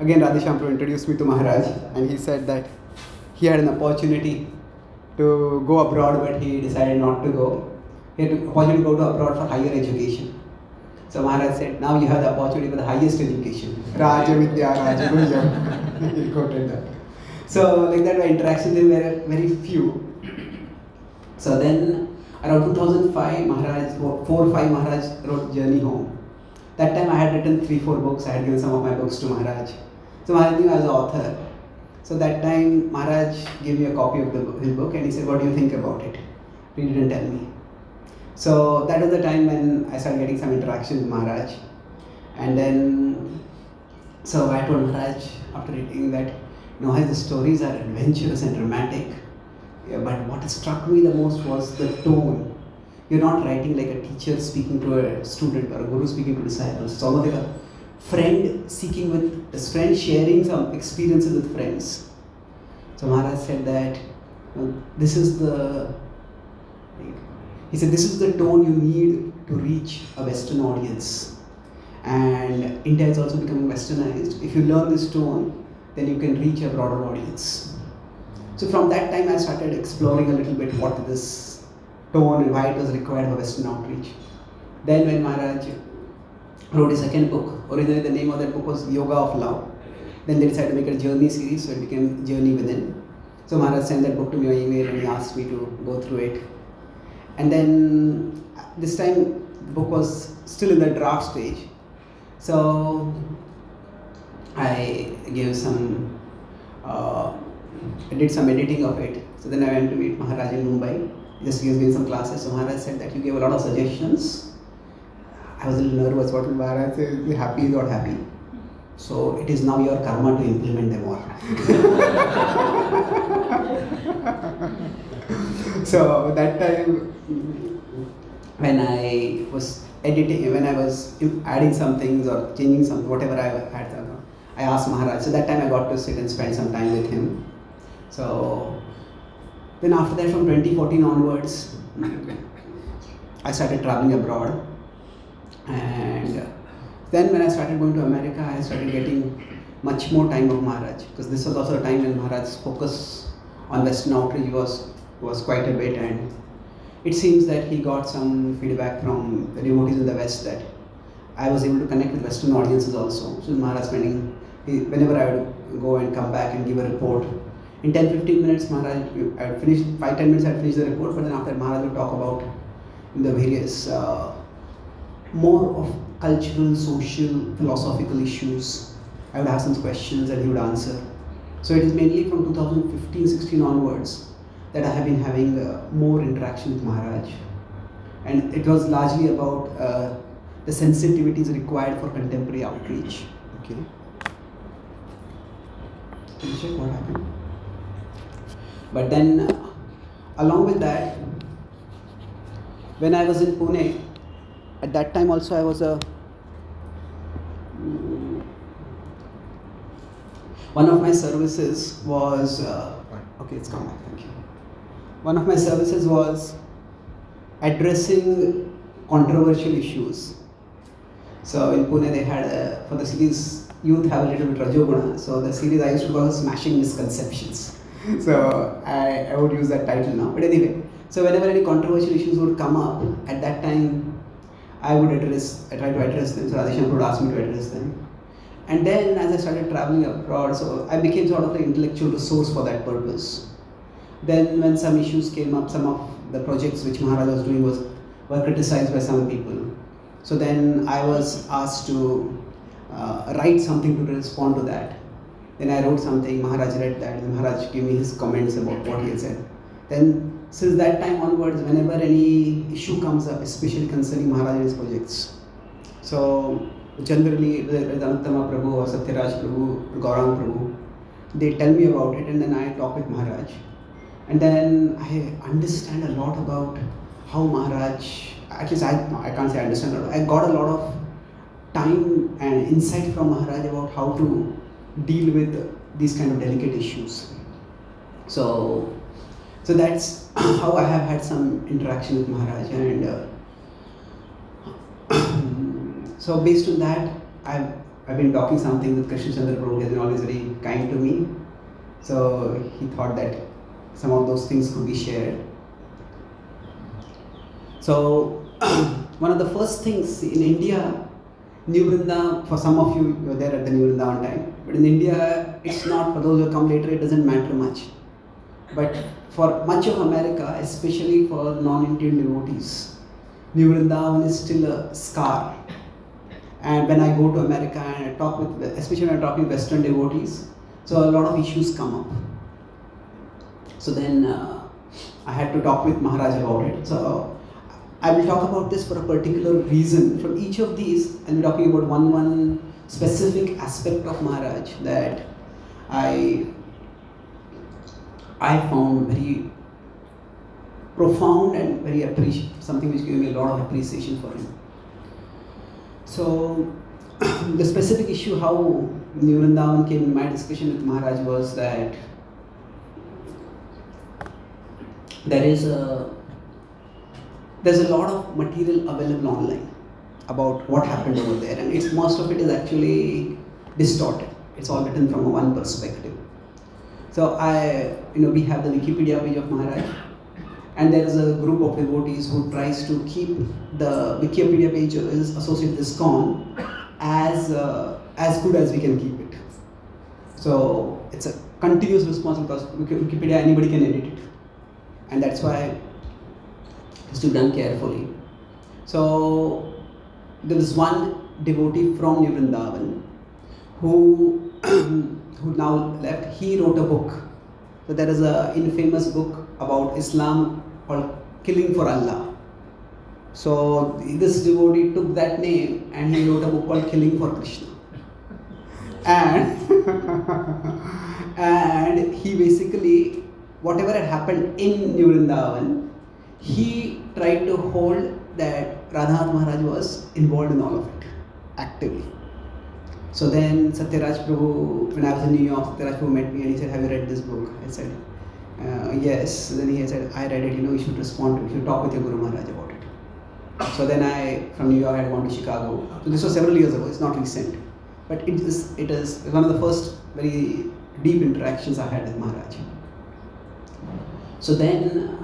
again Radheshyam introduced me to Maharaj, and he said that he had an opportunity to go abroad, but he decided not to go. He had an opportunity to go to abroad for higher education. So Maharaj said, now you have the opportunity for the highest education. Raja Vidya Raja Guhyam. He quoted that. So like that, my interactions were very few. So then around 2005, Maharaj, 4 or 5, Maharaj wrote Journey Home. That time I had written 3-4 books. I had given some of my books to Maharaj. So Maharaj knew I was an author. So that time Maharaj gave me a copy of his book and he said, what do you think about it? Read it and tell me. So that was the time when I started getting some interaction with Maharaj. And then, so I told Maharaj after reading that, the stories are adventurous and dramatic. Yeah, but what struck me the most was the tone. You're not writing like a teacher speaking to a student or a guru speaking to disciples. It's almost like a friend speaking with his friend, sharing some experiences with friends. So Maharaj said that this is the tone you need to reach a Western audience. And India is also becoming westernized. If you learn this tone, then you can reach a broader audience. So from that time I started exploring a little bit what this tone and why it was required for Western outreach. Then when Maharaj wrote his second book, originally the name of that book was Yoga of Love. Then they decided to make it a journey series, so it became Journey Within. So Maharaj sent that book to me by email and he asked me to go through it. And then this time the book was still in the draft stage. So I gave some, I did some editing of it. So then I went to meet Maharaj in Mumbai. Just he was giving some classes. So Maharaj said that you gave a lot of suggestions. I was a little nervous. What will Maharaj say? Be happy, not happy. So it is now your karma to implement them all. So that time, when I was editing, when I was adding some things or changing some whatever I had, I asked Maharaj. So that time I got to sit and spend some time with him. So then after that, from 2014 onwards, I started traveling abroad. And then when I started going to America, I started getting much more time of Maharaj, because this was also a time when Maharaj's focus on Western outreach was quite a bit, and it seems that he got some feedback from the devotees in the West that I was able to connect with Western audiences also. So Maharaj whenever I would go and come back and give a report, in 10-15 minutes, Maharaj, I would finish, 5-10 minutes I would finish the report, but then after Maharaj would talk about the various more of cultural, social, philosophical issues. I would ask some questions and he would answer. So it is mainly from 2015-16 onwards that I have been having more interaction with Maharaj. And it was largely about the sensitivities required for contemporary outreach. Okay. Can you check what happened? But then, along with that, when I was in Pune, at that time also I was one of my services was, okay, it's come back, thank you. One of my services was addressing controversial issues. So in Pune they had, for the series, youth have a little bit Rajoguna, so the series I used to call Smashing Misconceptions. So I would use that title now. But anyway, so whenever any controversial issues would come up, at that time I try to address them. So Radheshyam would ask me to address them. And then as I started traveling abroad, so I became sort of the intellectual resource for that purpose. Then when some issues came up, some of the projects which Maharaj was doing were criticized by some people. So then I was asked to write something to respond to that. Then I wrote something, Maharaj read that, and Maharaj gave me his comments about what he had said. Then since that time onwards, whenever any issue comes up, especially concerning Maharaj and his projects, so generally whether Anuttama Prabhu or Satyaraj Prabhu, Gaurang Prabhu, they tell me about it and then I talk with Maharaj. And then I understand a lot about how Maharaj, at least I can't say I understand a lot, I got a lot of time and insight from Maharaj about how to deal with these kind of delicate issues. So that's how I have had some interaction with Maharaj, and so based on that, I've I've been talking something with Krishna Chandra Prabhu, he has been always very kind to me. So he thought that some of those things could be shared. So one of the first things in India, New Vrindavan, for some of you were there at the New Vrindavan time, but in India it's not. For those who come later, it doesn't matter much. But for much of America, especially for non-Indian devotees, New Vrindavan is still a scar. And when I go to America and I talk with, especially when I'm talking Western devotees, so a lot of issues come up. So then I had to talk with Maharaj about it. So I will talk about this for a particular reason. From each of these, I'll be talking about one specific aspect of Maharaj that I found very profound and very something which gave me a lot of appreciation for him. So the specific issue how New Vrindavan came in my discussion with Maharaj was that there's a lot of material available online about what happened over there, and most of it is actually distorted. It's all written from one perspective. So we have the Wikipedia page of Maharaj, and there is a group of devotees who tries to keep the Wikipedia page associated with ISKCON as good as we can keep it. So it's a continuous response because Wikipedia anybody can edit it, and that's why it's to be done carefully. So there is one devotee from New Vrindavan who now left. He wrote a book. So there is an infamous book about Islam called Killing for Allah. So this devotee took that name and he wrote a book called Killing for Krishna. And he basically, whatever had happened in New Vrindavan, he tried to hold that Radhanath Maharaj was involved in all of it, actively. So then Satyaraj Prabhu, when I was in New York, Satyaraj Prabhu met me and he said, "Have you read this book?" I said, "Yes." Then he said, "I read it, you should respond to it, you should talk with your Guru Maharaj about it." So then from New York I had gone to Chicago. So this was several years ago, it's not recent. But it is one of the first very deep interactions I had with Maharaj. So then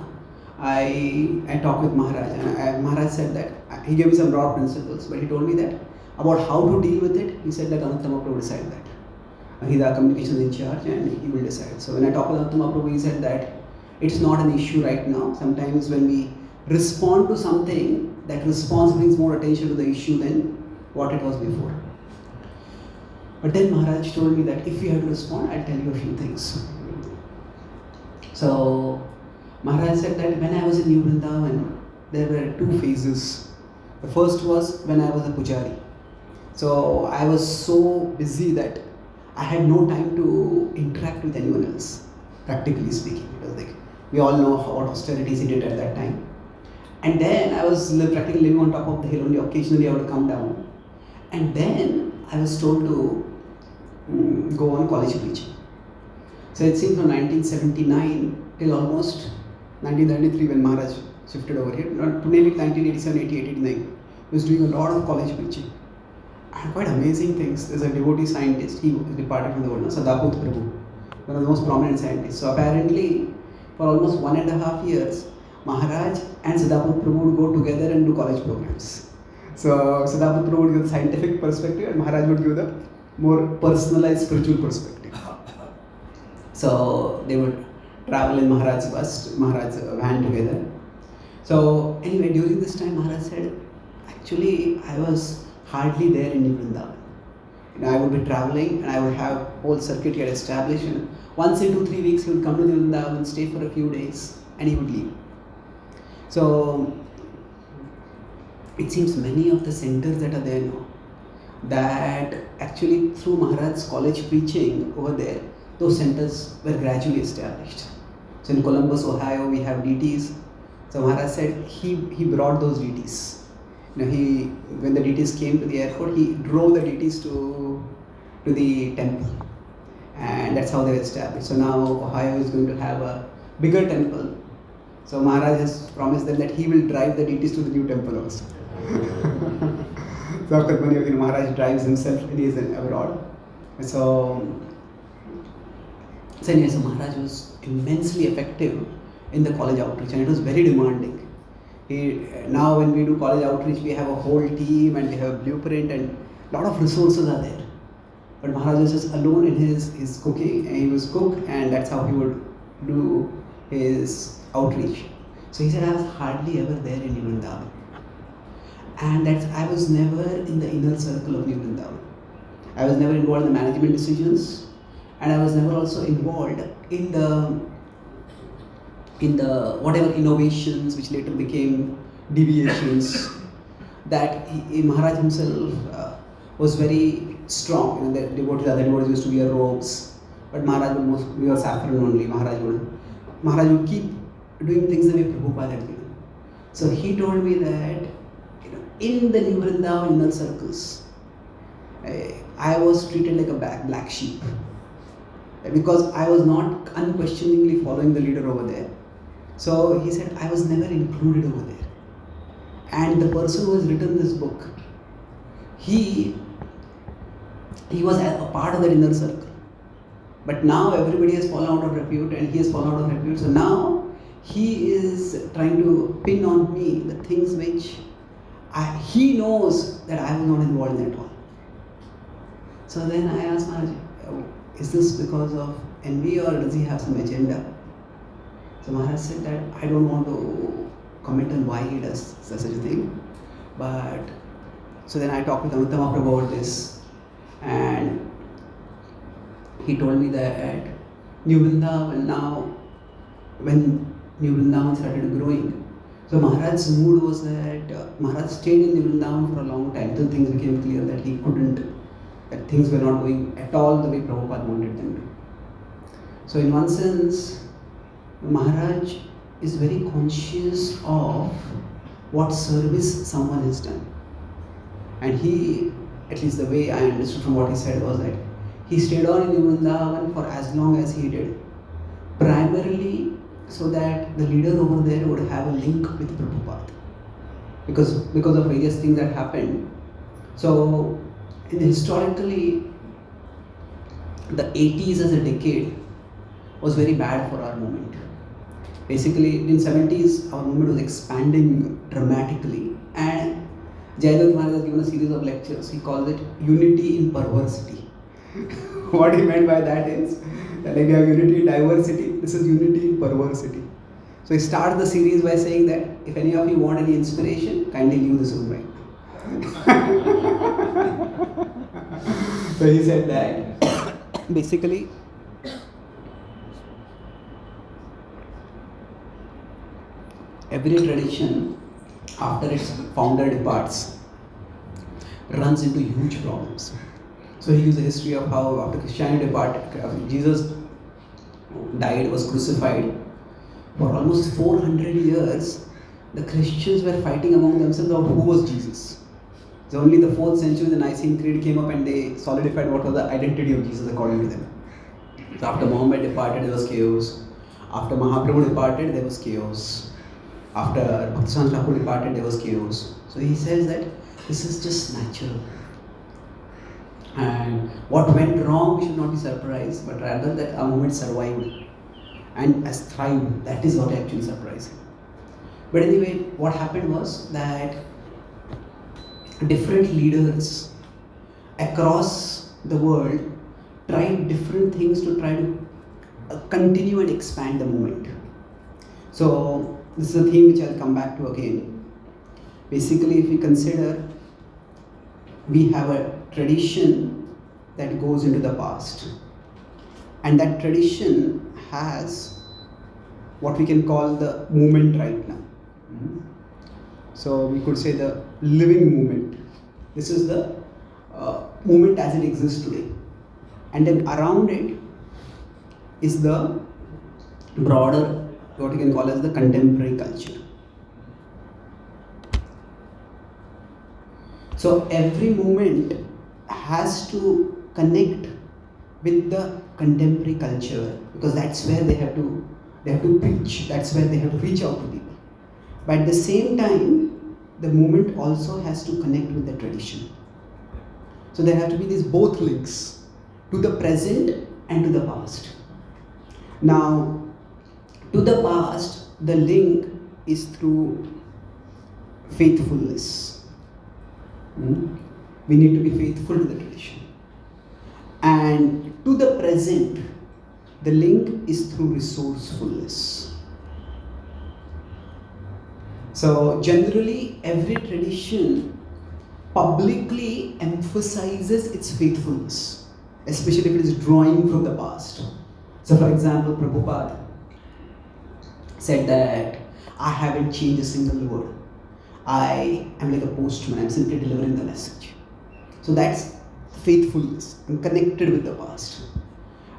I talked with Maharaj, and Maharaj said that, he gave me some broad principles, but he told me that about how to deal with it, he said that Anuttama Prabhu will decide that. He's our communications in charge and he will decide. So when I talked with Anuttama Prabhu, he said that it's not an issue right now. Sometimes when we respond to something, that response brings more attention to the issue than what it was before. But then Maharaj told me that if you have to respond, I'll tell you a few things. So Maharaj said that when I was in New Vrindavan, there were two phases. The first was when I was a pujari. So I was so busy that I had no time to interact with anyone else, practically speaking. It was like, we all know what austerities he did at that time. And then I was practically living on top of the hill, only occasionally I would come down. And then I was told to go on college preaching. So it seemed from 1979 till almost 1993 when Maharaj shifted over here, to maybe 1987, 88, 89. He was doing a lot of college preaching. And quite amazing things. There's a devotee scientist, he departed from the world now, Sadaput Prabhu, one of the most prominent scientists. So apparently, for almost 1.5 years, Maharaj and Sadaput Prabhu would go together and do college programs. So Sadaput Prabhu would give the scientific perspective and Maharaj would give the more personalized spiritual perspective. So they would travel in Maharaj's van together. So anyway, during this time Maharaj said, actually I was hardly there in New Vrindavan. I would be traveling and I would have whole circuit get established, and once in 2-3 weeks he would come to New Vrindavan, stay for a few days and he would leave. So it seems many of the centers that are there now, that actually through Maharaj's college preaching over there, those centers were gradually established. So in Columbus, Ohio, we have DTs. So Maharaj said he brought those DTs. When the DTs came to the airport, he drove the DTs to the temple, and that's how they were established. So now Ohio is going to have a bigger temple. So Maharaj has promised them that he will drive the DTs to the new temple also. So of course, Maharaj drives himself and he is abroad. So, so anyway, so Maharaj was immensely effective in the college outreach, and it was very demanding. Now when we do college outreach, we have a whole team and we have a blueprint and a lot of resources are there. But Maharaj was just alone in his cooking, and he was cook, and that's how he would do his outreach. So he said, I was hardly ever there in New Vrindavan. And that's, I was never in the inner circle of New Vrindavan. I was never involved in the management decisions, and I was never also involved in the whatever innovations which later became deviations. That Maharaj himself was very strong. The other devotees used to wear robes, but Maharaj would wear saffron only. Maharaj would keep doing things the way Prabhupada had given. So he told me that in the New Vrindavan inner circles, I was treated like a black sheep because I was not unquestioningly following the leader over there. So he said, I was never included over there. And the person who has written this book, he was a part of the inner circle. But now everybody has fallen out of repute and he has fallen out of repute. So now he is trying to pin on me the things which he knows that I was not involved in at all. So then I asked Maharaj, is this because of envy or does he have some agenda? So Maharaj said that I don't want to comment on why he does such a thing. But so then I talked with Anuttama Prabhu about this, and he told me that New Vrindavan now, when New Vrindavan started growing, so Maharaj's mood was that Maharaj stayed in New Vrindavan for a long time till things became clear that he couldn't, that things were not going at all the way Prabhupada wanted them to. So in one sense, Maharaj is very conscious of what service someone has done. And he, at least the way I understood from what he said, was that he stayed on in New Vrindavan for as long as he did, primarily so that the leader over there would have a link with Prabhupada. Because of various things that happened. So, historically, the 80s as a decade was very bad for our movement. Basically, in 70s, our movement was expanding dramatically, and Jayadeva Maharaj has given a series of lectures. He calls it unity in perversity. What he meant by that is that if you have unity in diversity, this is unity in perversity. So he starts the series by saying that if any of you want any inspiration, kindly leave this room right now. So he said that basically every tradition, after its founder departs, runs into huge problems. So he gives a history of how after Christianity departed, Jesus died, was crucified. For almost 400 years, the Christians were fighting among themselves about who was Jesus. So only in the 4th century, the Nicene Creed came up and they solidified what was the identity of Jesus according to them. So after Muhammad departed, there was chaos. After Mahaprabhu departed, there was chaos. After Bhaktisivant Thakur departed, there was chaos. So he says that this is just natural. And what went wrong, we should not be surprised, but rather that our movement survived and has thrived. That is what actually surprised him. But anyway, what happened was that different leaders across the world tried different things to try to continue and expand the movement. So this is a theme which I'll come back to again. Basically, if we consider, we have a tradition that goes into the past, and that tradition has what we can call the movement right now. So we could say the living movement. This is the movement as it exists today, and then around it is the broader, what you can call as the contemporary culture. So every movement has to connect with the contemporary culture, because that's where they have to preach, that's where they have to reach out to people. But at the same time, the movement also has to connect with the tradition. So there have to be these both links to the present and to the past. Now, to the past, the link is through faithfulness. We need to be faithful to the tradition. And to the present, the link is through resourcefulness. So generally, every tradition publicly emphasizes its faithfulness, especially if it is drawing from the past. So for example, Prabhupada said that I haven't changed a single word. I am like a postman, I'm simply delivering the message. So that's faithfulness. I'm connected with the past.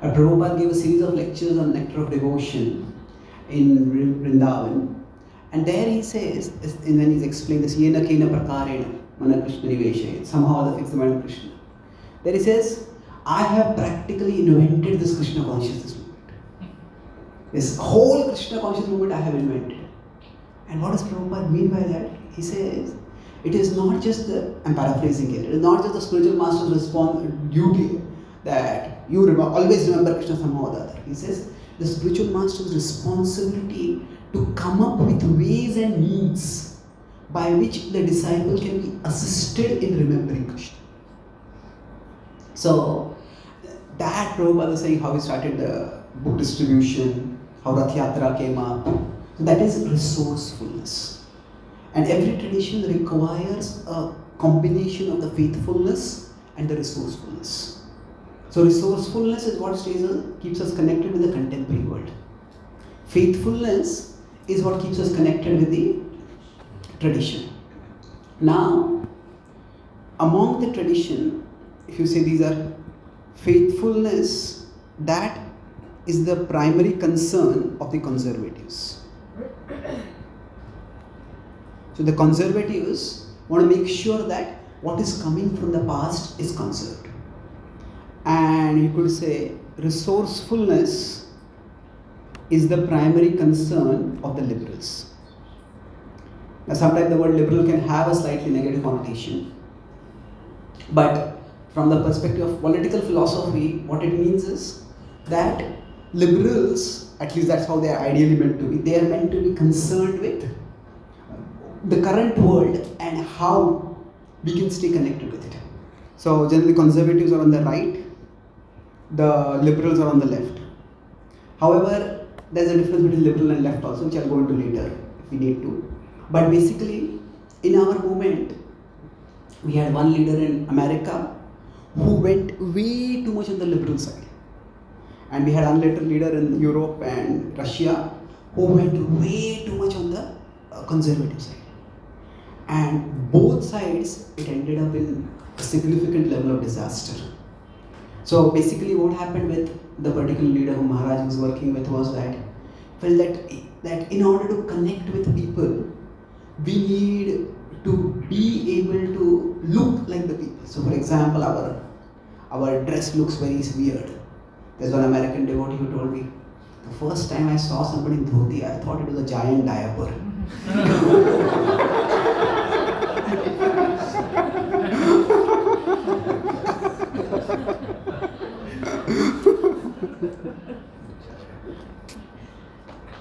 Prabhupada gave a series of lectures on Nectar of Devotion in Vrindavan. And there he says, and when he's explained this, Yena Kena Prakarena, Mana Krishna Niveshe, somehow the fix the mind of Krishna. There he says, I have practically invented this Krishna consciousness movement. This whole Krishna consciousness movement I have invented. And what does Prabhupada mean by that? He says, it is not just the, I'm paraphrasing here, it is not just the spiritual master's duty that you always remember Krishna somehow or the other. He says, the spiritual master's responsibility to come up with ways and means by which the disciple can be assisted in remembering Krishna. So, that Prabhupada was saying how he started the book distribution, how Rath Yatra came up. So that is resourcefulness. And every tradition requires a combination of the faithfulness and the resourcefulness. So resourcefulness is what keeps us connected with the contemporary world. Faithfulness is what keeps us connected with the tradition. Now, among the tradition, if you say these are faithfulness, that is the primary concern of the conservatives. So the conservatives want to make sure that what is coming from the past is conserved. And you could say resourcefulness is the primary concern of the liberals. Now sometimes the word liberal can have a slightly negative connotation. But from the perspective of political philosophy, what it means is that liberals, at least that's how they are ideally meant to be, they are meant to be concerned with the current world and how we can stay connected with it. So generally conservatives are on the right, the liberals are on the left. However, there's a difference between liberal and left also, which I'll go into later if we need to. But basically, in our movement, we had one leader in America who went way too much on the liberal side. And we had another leader in Europe and Russia who went way too much on the conservative side. And both sides, it ended up in a significant level of disaster. So basically what happened with the particular leader who Maharaj was working with was that, felt that in order to connect with people, we need to be able to look like the people. So for example, our dress looks very weird. There's one American devotee who told me, the first time I saw somebody in dhoti, I thought it was a giant diaper.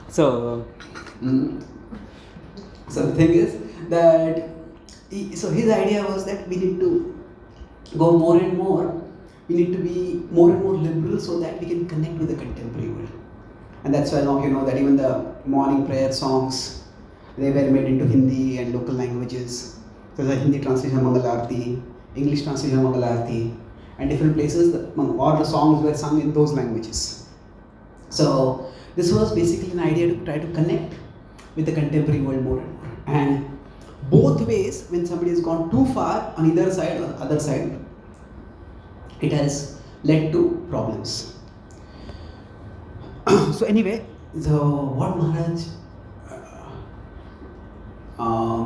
So the thing is that, so his idea was that we need to go more and more, we need to be more and more liberal so that we can connect with the contemporary world. And that's why now you know that even the morning prayer songs, they were made into Hindi and local languages. So there's a Hindi translation of Mangal Aarti, English translation of Mangal Aarti, and different places, all the songs were sung in those languages. So this was basically an idea to try to connect with the contemporary world more and more. And both ways, when somebody has gone too far on either side or other side, it has led to problems. So anyway, what Maharaj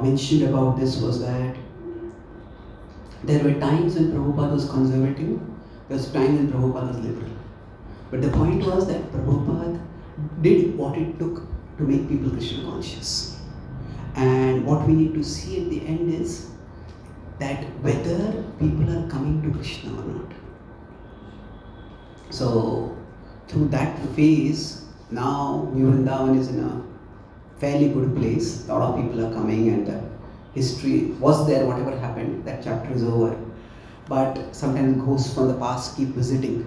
mentioned about this was that there were times when Prabhupada was conservative, there was times when Prabhupada was liberal. But the point was that Prabhupada did what it took to make people Krishna conscious. And what we need to see at the end is that whether people are coming to Krishna or not. So through that phase, now New Vrindavan is in a fairly good place. A lot of people are coming, and history was there, whatever happened, that chapter is over. But sometimes ghosts from the past keep visiting,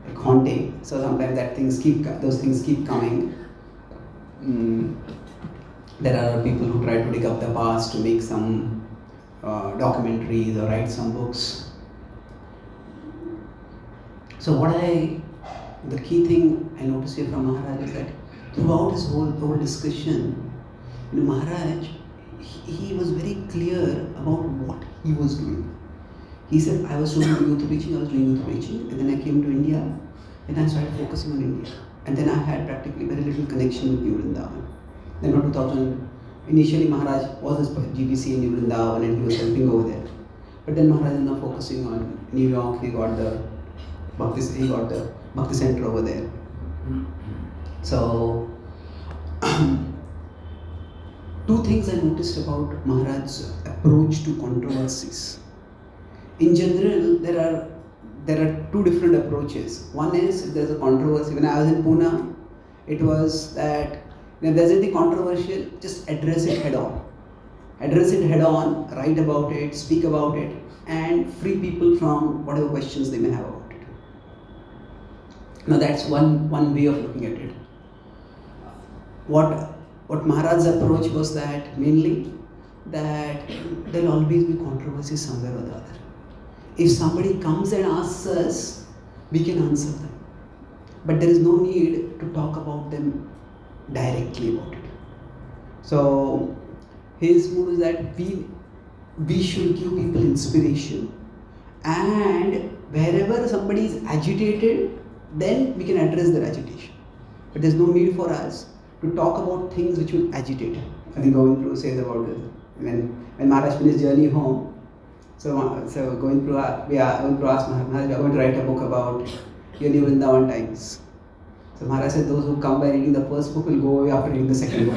like haunting. So sometimes those things keep coming. There are people who try to dig up the past to make some documentaries or write some books. So the key thing I noticed here from Maharaj is that throughout his whole discussion, Maharaj, he was very clear about what he was doing. He said, I was doing youth preaching, and then I came to India, and I started focusing on India. And then I had practically very little connection with New Vrindavan. Then in 2000, initially Maharaj was his GBC in New Vrindavan, and he was helping over there. But then Maharaj is now focusing on New York. He got the Bhakti Center over there. So, two things I noticed about Maharaj's approach to controversies. In general, there are two different approaches. One is, if there's a controversy, when I was in Pune, it was that if there's anything controversial, just address it head on. Address it head on, write about it, speak about it, and free people from whatever questions they may have about it. Now that's one way of looking at it. What Maharaj's approach was that mainly that there will always be controversy somewhere or the other. If somebody comes and asks us, we can answer them. But there is no need to talk about them directly about it. So his mood is that we should give people inspiration, and wherever somebody is agitated, then we can address their agitation. But there's no need for us to talk about things which will agitate. I think Govind says about this. When Maharaj finished journey home, so going through asked Maharaj, we are going to write a book about your New Vrindavan times. So Maharaj said, those who come by reading the first book will go away after reading the second book.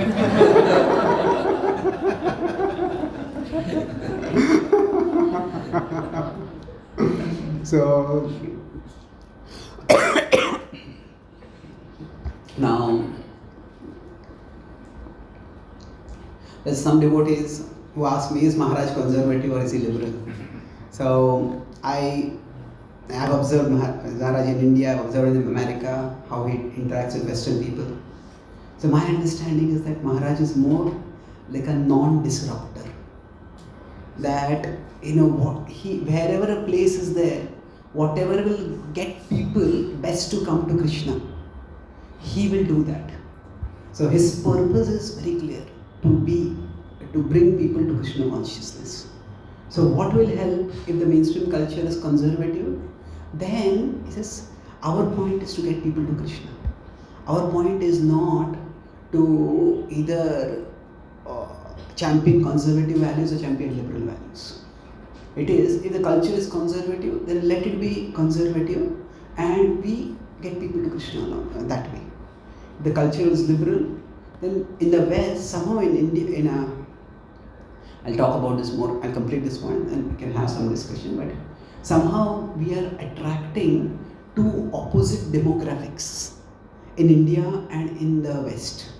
So now there's some devotees who ask me, is Maharaj conservative or is he liberal? So I have observed Maharaj in India, I've observed in America, how he interacts with Western people. So my understanding is that Maharaj is more like a non-disruptor. That, wherever a place is there, whatever will get people best to come to Krishna, he will do that. So his purpose is very clear, to bring people to Krishna consciousness. So what will help if the mainstream culture is conservative? Then he says, our point is to get people to Krishna. Our point is not to either champion conservative values or champion liberal values. It is, if the culture is conservative, then let it be conservative, and we get people to Krishna along that way. If the culture is liberal, then in the West, somehow in India, I'll talk about this more, I'll complete this point and we can have some discussion, but somehow we are attracting two opposite demographics in India and in the West.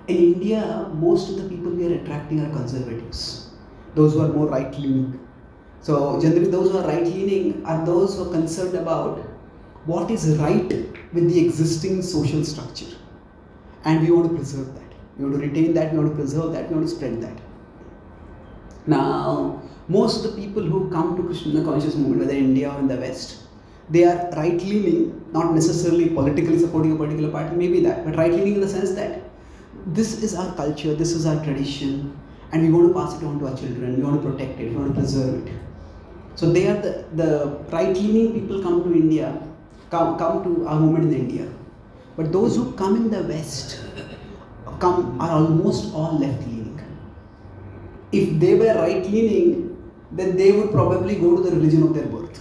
In India, most of the people we are attracting are conservatives, those who are more right-leaning. So generally those who are right-leaning are those who are concerned about what is right with the existing social structure. And we want to preserve that. We want to retain that, we want to preserve that, we want to spread that. Now, most of the people who come to Krishna conscious movement, whether in India or in the West, they are right-leaning, not necessarily politically supporting a particular party, maybe that, but right-leaning in the sense that this is our culture, this is our tradition, and we want to pass it on to our children, we want to protect it, we want to preserve it. So they are the right-leaning people come to India, come to our movement in India. But those who come in the West are almost all left-leaning. If they were right-leaning, then they would probably go to the religion of their birth.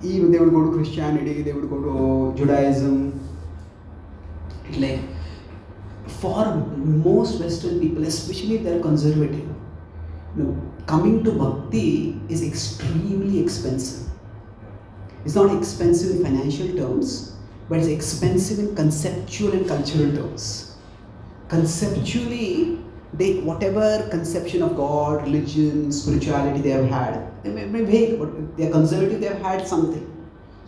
Even they would go to Christianity, they would go to Judaism. Like, for most Western people, especially if they're conservative, coming to bhakti is extremely expensive. It's not expensive in financial terms, but it's expensive in conceptual and cultural terms. Conceptually, they whatever conception of God, religion, spirituality they have had, they may be vague, but they are conservative, they have had something.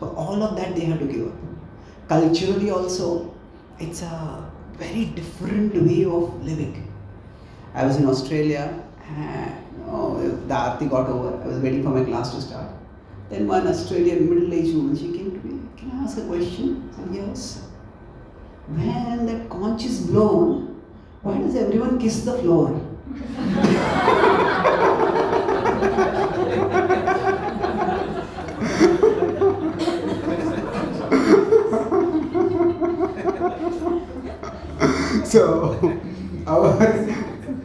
So all of that they have to give up. Culturally also, it's a very different way of living. I was in Australia, the Aarti got over, I was waiting for my class to start. Then one Australian middle-aged woman, she came to me, can I ask a question? I said, yes. When that conch is blown, why does everyone kiss the floor? So, our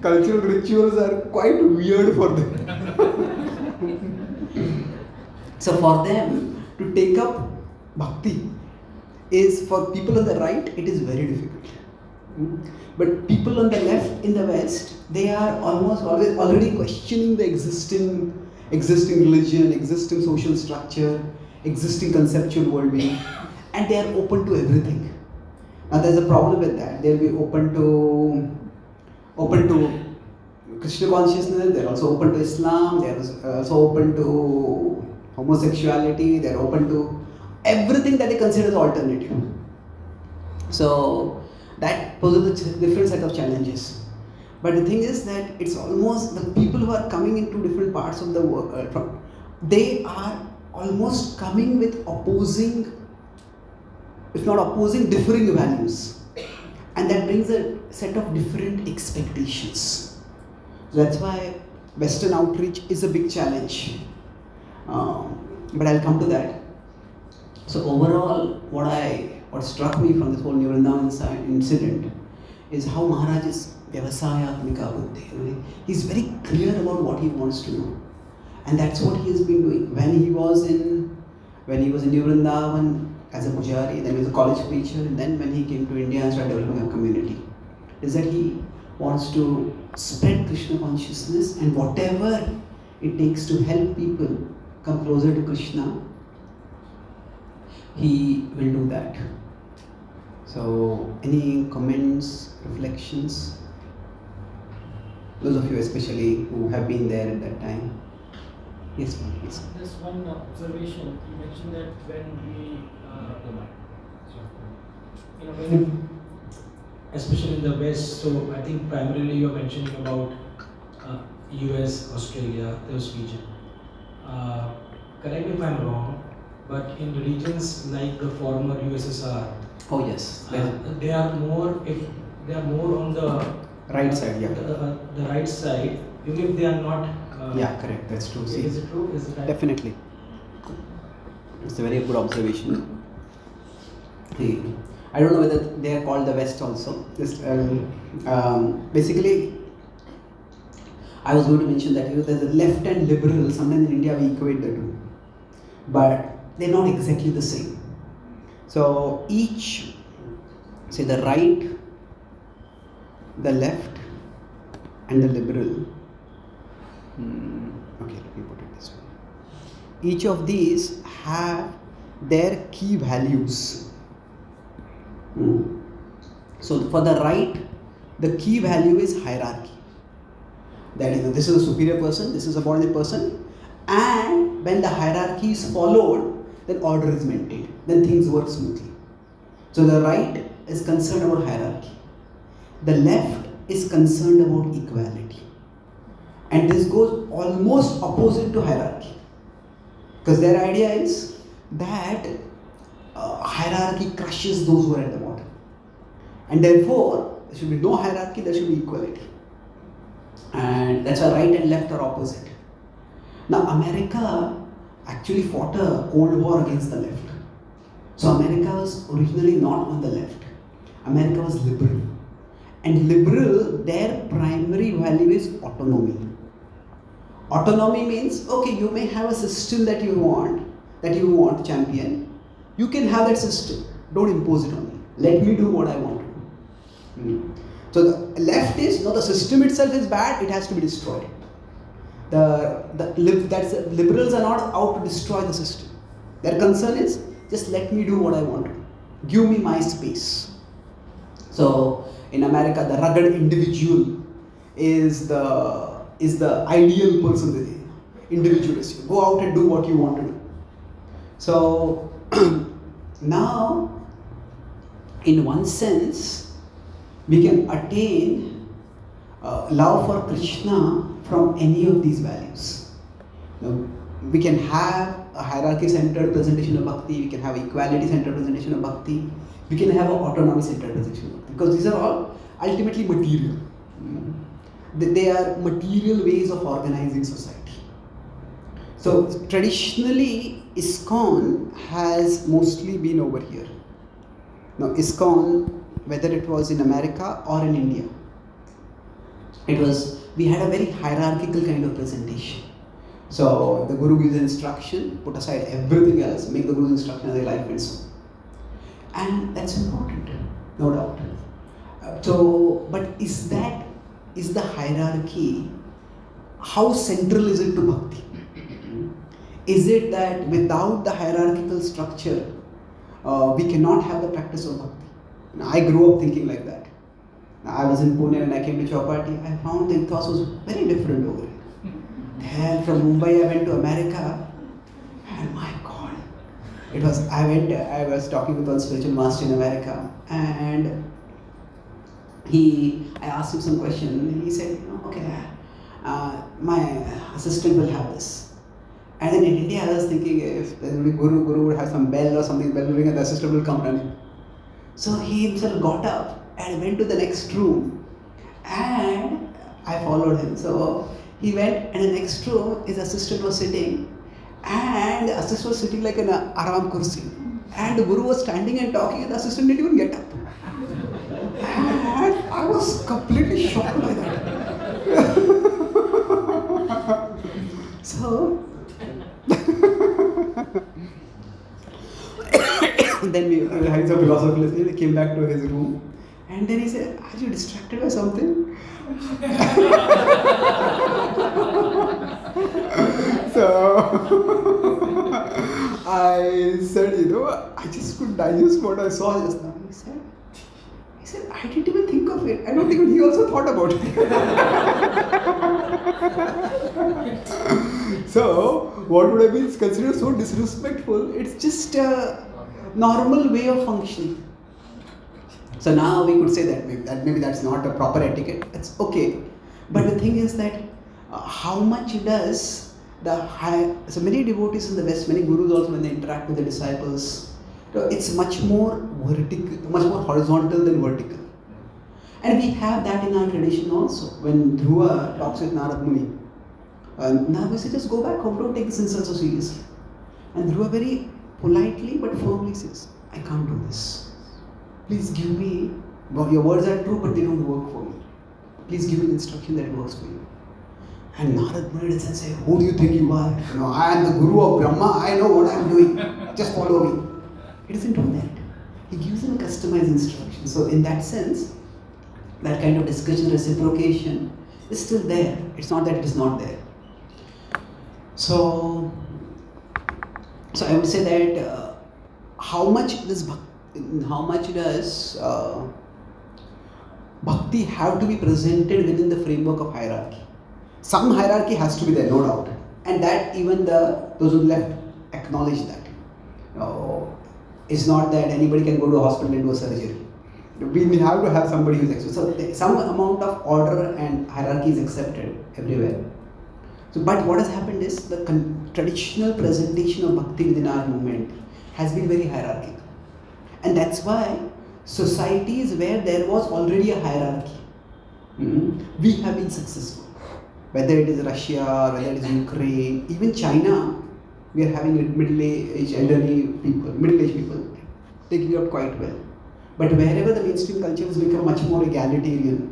cultural rituals are quite weird for them. So, for them to take up bhakti is, for people on the right, it is very difficult. But people on the left in the West, they are almost always already questioning the existing religion, existing social structure, existing conceptual worldview, and they are open to everything. Now there's a problem with that. They'll be open to Krishna consciousness, they're also open to Islam, they're also open to homosexuality, they're open to everything that they consider as alternative. So that poses a different set of challenges. But the thing is that it's almost the people who are coming into different parts of the world, they are almost coming with opposing, if not opposing, differing values. And that brings a set of different expectations. So that's why Western outreach is a big challenge. But I'll come to that. So overall, what struck me from this whole New Vrindavan incident is how Maharaj is Vyavasayatmika buddhi. He's very clear about what he wants to know. And that's what he has been doing. When he was in New Vrindavan as a pujari, then he was a college preacher, and then when he came to India and started developing a community, is that he wants to spread Krishna consciousness, and whatever it takes to help people come closer to Krishna, he will do that. So, any comments, reflections? Those of you especially who have been there at that time. Yes, please. Just one observation. You mentioned that when especially in the West, so I think primarily you're mentioning about US, Australia, those region. Correct me if I'm wrong, but in regions like the former USSR, oh yes, they are more on the right side, yeah. The right side, even if they are not. Yeah, correct. That's true. See, is it true? Is it right? Definitely. It's a very good observation. I don't know whether they are called the West also. Basically, I was going to mention that there's a left and liberal. Sometimes in India we equate the two, but they're not exactly the same. So each, say the right, the left, and the liberal. Okay, let me put it this way. Each of these have their key values. So for the right, the key value is hierarchy. That is, this is a superior person, this is a subordinate person, and when the hierarchy is followed, then order is maintained, then things work smoothly. So the right is concerned about hierarchy. The left is concerned about equality. And this goes almost opposite to hierarchy. Because their idea is that hierarchy crushes those who are at the bottom. And therefore, there should be no hierarchy, there should be equality. And that's why right and left are opposite. Now, America actually fought a Cold War against the left. So, America was originally not on the left. America was liberal. And liberal, their primary value is autonomy. Autonomy means, okay, you may have a system that you want to champion. You can have that system. Don't impose it on me. Let me do what I want to do. So the left is, no, the system itself is bad, it has to be destroyed. Liberals are not out to destroy the system. Their concern is, just let me do what I want to do. Give me my space. So in America, the rugged individual is the ideal person. Individualist. Go out and do what you want to do. So now, in one sense, we can attain love for Krishna from any of these values. We can have a hierarchy-centered presentation of bhakti, we can have equality-centered presentation of bhakti, we can have an autonomy-centered presentation of bhakti, because these are all ultimately material. They are material ways of organizing society. So traditionally, ISKCON has mostly been over here. Now, ISKCON, whether it was in America or in India, we had a very hierarchical kind of presentation. So the Guru gives an instruction, put aside everything else, make the Guru's instruction as a life and so. And that's important, no doubt. But is the hierarchy, how central is it to bhakti? Is it that without the hierarchical structure, we cannot have the practice of bhakti? I grew up thinking like that. I was in Pune when I came to Chowpatty. I found the ethos was very different over here. Then from Mumbai I went to America, and my God, I was talking with one spiritual master in America, and I asked him some question, and he said, okay, my assistant will have this. And then in India I was thinking, if the Guru would have some bell or something, bell will ring and the assistant will come running. So he himself got up and went to the next room, and I followed him. So he went, and in the next room his assistant was sitting, and the assistant was sitting like an aram kursi, and the Guru was standing and talking, and the assistant didn't even get up. And I was completely shocked by that. So then we had some philosophical lesson. He came back to his room, and then he said, "Are you distracted by something?" So I said, I just couldn't digest what I saw just now. He said, I didn't even think of it. I don't think he also thought about it. So what would have been considered so disrespectful, it's just a normal way of functioning. So now we could say that maybe that's not a proper etiquette. It's okay. But the thing is that how much does so many devotees in the West, many gurus also, when they interact with the disciples, it's much more vertical, much more horizontal than vertical. And we have that in our tradition also. When Dhruva talks with Narad Muni, Narad says, just go back home, don't take this insult so seriously. And Dhruva very politely but firmly says, I can't do this. Please give me, your words are true but they don't work for me. Please give me the instruction that works for you. And Narad Muni doesn't say, who do you think you are? I am the Guru of Brahma, I know what I am doing, just follow me. He doesn't do that. He gives them customized instructions. So in that sense, that kind of discussion, reciprocation is still there. It's not that it is not there. So I would say that how much does bhakti have to be presented within the framework of hierarchy? Some hierarchy has to be there, no doubt, and that even those who left acknowledge that. It's not that anybody can go to a hospital and do a surgery. We have to have somebody who is expert. So some amount of order and hierarchy is accepted everywhere. So, but what has happened is the traditional presentation of bhakti within our movement has been very hierarchical. And that's why societies where there was already a hierarchy, we have been successful. Whether it is Russia, whether it is Ukraine, even China, we are having middle-aged, elderly people, middle-aged people taking it out quite well. But wherever the mainstream culture has become much more egalitarian,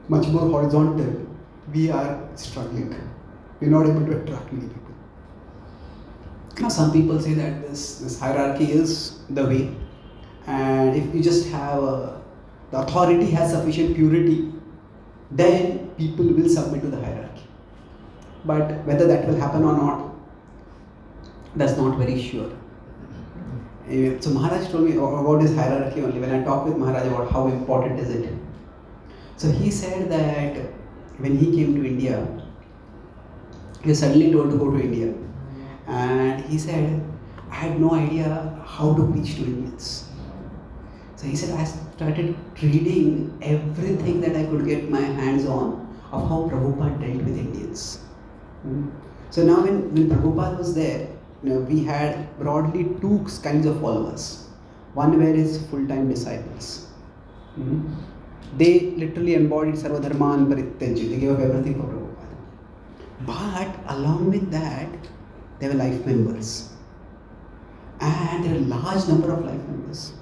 much more horizontal, we are struggling. We are not able to attract many people. Now some people say that this hierarchy is the way, and if you just have the authority has sufficient purity, then people will submit to the hierarchy. But whether that will happen or not, that's not very sure. So Maharaj told me about his hierarchy only when I talked with Maharaj about how important is it. So he said that when he came to India, he was suddenly told to go to India. And he said, I had no idea how to preach to Indians. So he said, I started reading everything that I could get my hands on of how Prabhupada dealt with Indians. So now when Prabhupada was there, we had broadly two kinds of followers. One were his full-time disciples. They literally embodied Sarvadharman Parityajya. They gave up everything for Prabhupada. But along with that, there were life members. And there were a large number of life members.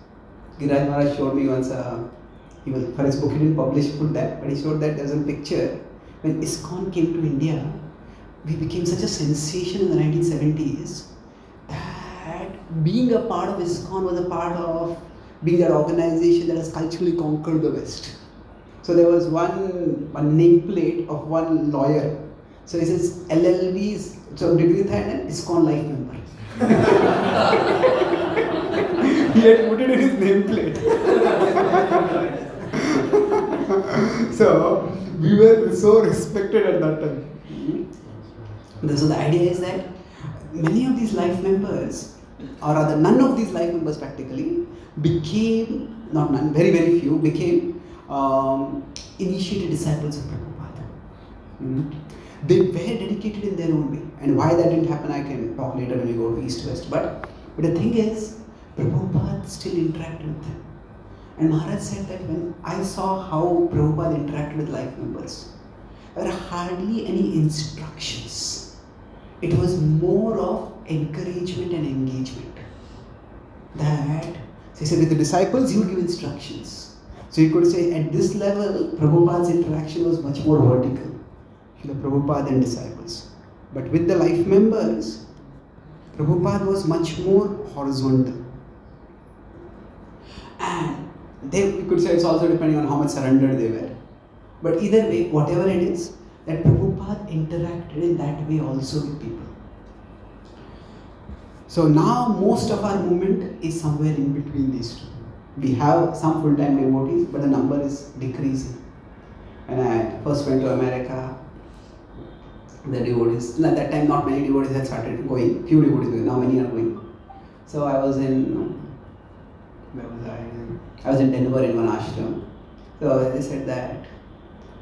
Giriraj Maharaj showed me once, for his book he didn't publish full that, but he showed that there was a picture. When ISKCON came to India, we became such a sensation in the 1970s that being a part of ISKCON was a part of being that organization that has culturally conquered the West. So there was one nameplate of one lawyer. So he says LLB's, so Didwitha and an ISKCON life member. He had put it in his nameplate. So we were so respected at that time. So the idea is that many of these life members, or rather none of these life members practically, became, not none, very very few, became initiated disciples of Prabhupada. They were dedicated in their own way. And why that didn't happen, I can talk later when we go to East-West. But the thing is, Prabhupada still interacted with them. And Maharaj said that when I saw how Prabhupada interacted with life members, there were hardly any instructions. It was more of encouragement and engagement. That, so he said with the disciples, he would give instructions. So you could say at this level, Prabhupada's interaction was much more vertical. The Prabhupada and disciples. But with the life members, Prabhupada was much more horizontal. And we could say it's also depending on how much surrendered they were. But either way, whatever it is, that Prabhupada interacted in that way also with people. So now most of our movement is somewhere in between these two. We have some full-time devotees, but the number is decreasing. When I first went to America, the devotees, at that time not many devotees had started going, few devotees going, now many are going. So I was in, where was I? I was in Denver in one ashram. So they said that,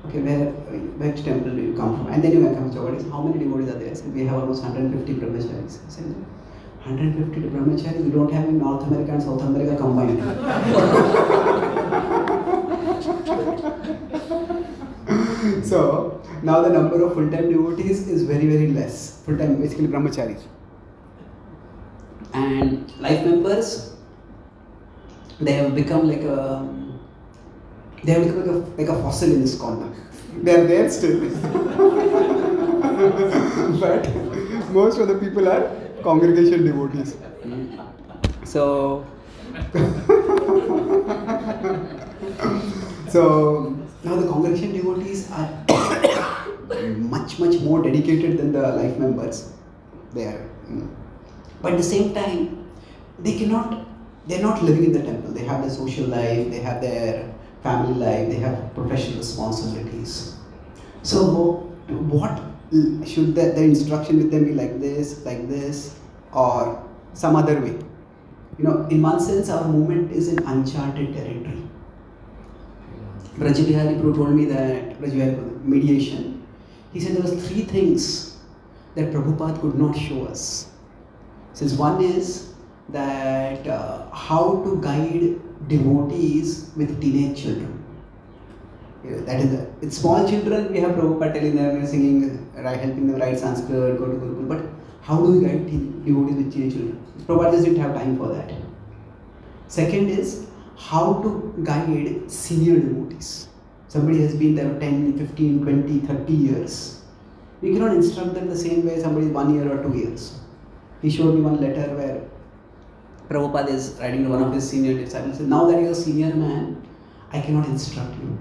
okay, which temple do you come from? And then you come to devotees, how many devotees are there? I said, we have almost 150 brahmacharis. I said, 150 brahmacharis we don't have in North America and South America combined. So now the number of full-time devotees is very very less. Full-time, basically brahmacharis. And life members, they have become like a fossil in this corner. They are there still. But most of the people are congregation devotees. So now the congregation devotees are much more dedicated than the life members. They are, but at the same time, they're not living in the temple. They have their social life, they have their family life, they have professional responsibilities. So what should the instruction with them be, like this, or some other way? In one sense, our movement is in uncharted territory. Brajbihari Prabhu told me that mediation. He said there was 3 things that Prabhupada could not show us. He says one is that how to guide devotees with teenage children. That is with small children, we have Prabhupada telling them, singing, helping them write Sanskrit, go to Gurukul. But how do we guide devotees with teenage children? Prabhupada just didn't have time for that. Second is how to guide senior devotees. Somebody has been there 10, 15, 20, 30 years. We cannot instruct them the same way somebody is 1 year or 2 years. He showed me one letter where Prabhupada is writing to one of his senior disciples. Now that you're a senior man, I cannot instruct you.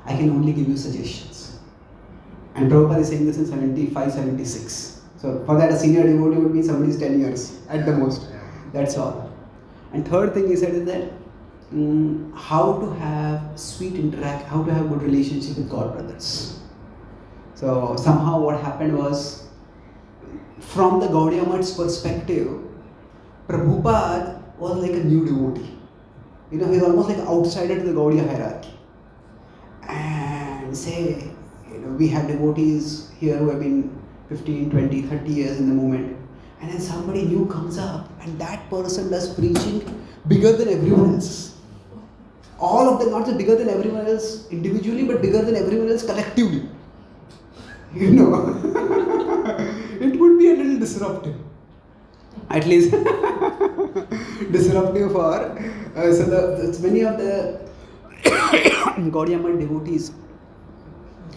I can only give you suggestions. And Prabhupada is saying this in 75, 76. So for that, a senior devotee would be somebody's 10 years at the most. That's all. And third thing he said is that how to have how to have good relationship with God brothers. So somehow what happened was, from the Gaudiya Math's perspective, Prabhupada was like a new devotee. You know, he's almost like an outsider to the Gaudiya hierarchy. And say, you know, we have devotees here who have been 15, 20, 30 years in the movement. And then somebody new comes up and that person does preaching bigger than everyone else. All of them, not just bigger than everyone else individually, but bigger than everyone else collectively. You know, it would be a little disruptive. At least disruptive for many of the Gaudiya Math devotees,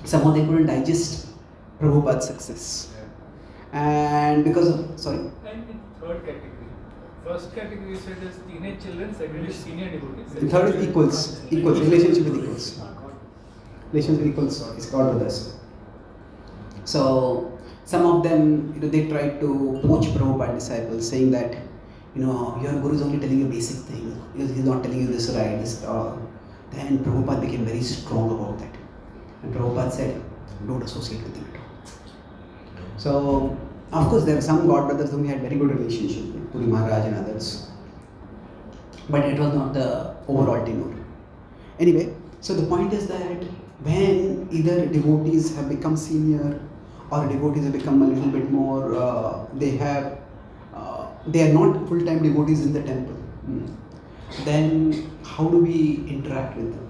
somehow they couldn't digest Prabhupada's success. And because of, sorry? And in third category. First category you said is teenage children, second is senior devotees. The third is equals, relationship with equals. Relationship with equals is God with us. So some of them, you know, they tried to poach Prabhupada disciples, saying that, you know, your guru is only telling you basic things. He's not telling you this right. Then Prabhupada became very strong about that. And Prabhupada said, don't associate with him at all. So, of course, there are some God brothers whom we had very good relationship with, Puri Maharaj and others. But it was not the overall tenor. Anyway, so the point is that when either devotees have become senior or devotees have become a little bit more, they are not full-time devotees in the temple. Then how do we interact with them?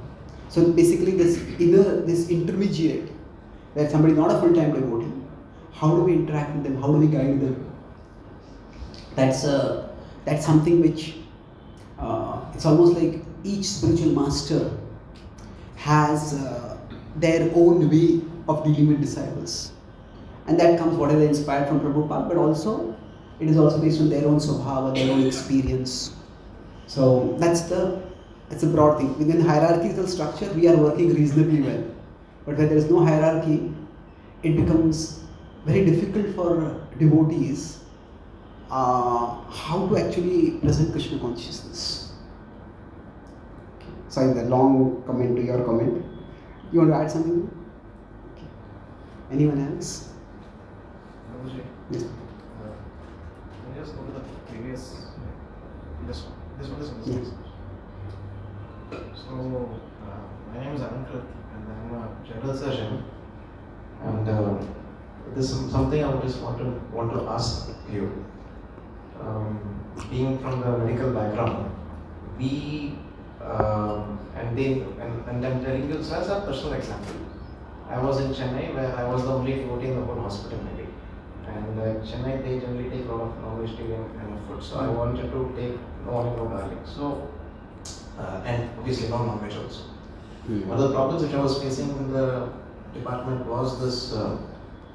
So basically this intermediate, where somebody is not a full-time devotee, how do we interact with them? How do we guide them? That's something which it's almost like each spiritual master has their own way of dealing with disciples. And that comes whatever they inspired from Prabhupada, but also it is also based on their own svabhava, their own experience. So that's a broad thing. Within hierarchical structure, we are working reasonably well. But when there is no hierarchy, it becomes very difficult for devotees how to actually present Krishna consciousness. Sorry, the long comment to your comment. You want to add something? Okay. Anyone else? Yes. Can I just go to the previous? This one. Yes. So, my name is Anantrat and I'm a general surgeon. And this is something I just want to ask you. Being from the medical background, we and I'm telling you, so as a personal example, I was in Chennai where I was the only devotee in the whole hospital maybe. And Chennai, they generally take a lot of non-vegetarian kind of food. So I wanted to take no onion, no garlic. So, and obviously no non-veg also. One of the problems which I was facing in the department was this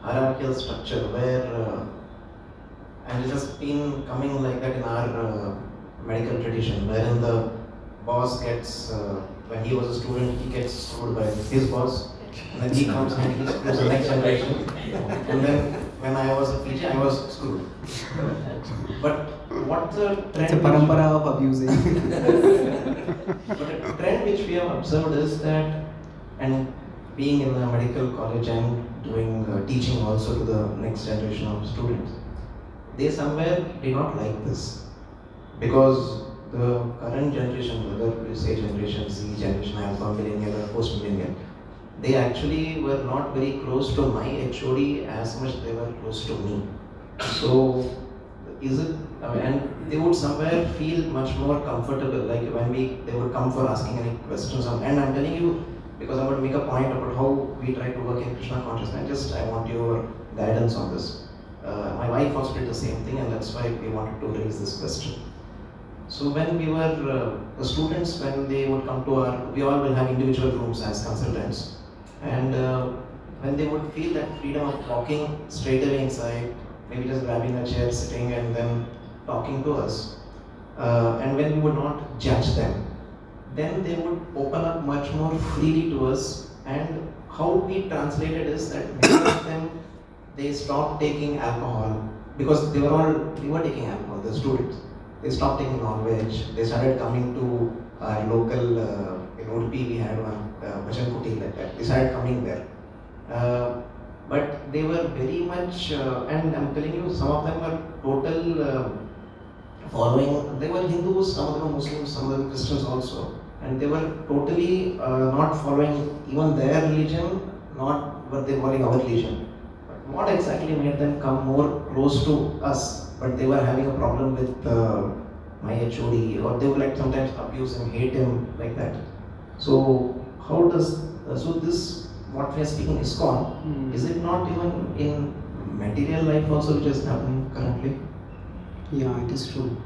hierarchical structure where, and it has been coming like that in our medical tradition, wherein the boss gets, when he was a student, he gets screwed by his boss, and then he comes and he screws the next generation, and then when I was a PG, I was screwed. But what the trend... It's a parampara of abusing. But a trend which we have observed is that, and being in a medical college and doing teaching also to the next generation of students, they somewhere did not like this. Because the current generation, whether you say generation Z, generation Alpha, millennial or post-millennial, they actually were not very close to my HOD as much they were close to me. So, is it, and they would somewhere feel much more comfortable, like when they would come for asking any questions. And I'm telling you, because I'm going to make a point about how we try to work in Krishna consciousness, I want your guidance on this. My wife also did the same thing, and that's why we wanted to raise this question. So when we were, the students, when they would come to we all will have individual rooms as consultants. And when they would feel that freedom of walking straight away inside, maybe just grabbing a chair, sitting and then talking to us. And when we would not judge them, then they would open up much more freely to us. And how we translated is that many of them, they stopped taking alcohol because we were taking alcohol, the students. They stopped taking non-veg. They started coming to our local, in Udupi we had one Bhajan Kuti like that. They started coming there. But they were very much, and I'm telling you, some of them were total following, they were Hindus, some of them were Muslims, some of them Christians also. And they were totally not following even their religion, not were they following our religion. But what exactly made them come more close to us? But they were having a problem with my HOD, or they would like sometimes abuse him, hate him, like that. So how does so this what we are speaking ISKCON, is it not even in material life also which is happening currently? Yeah, it is true.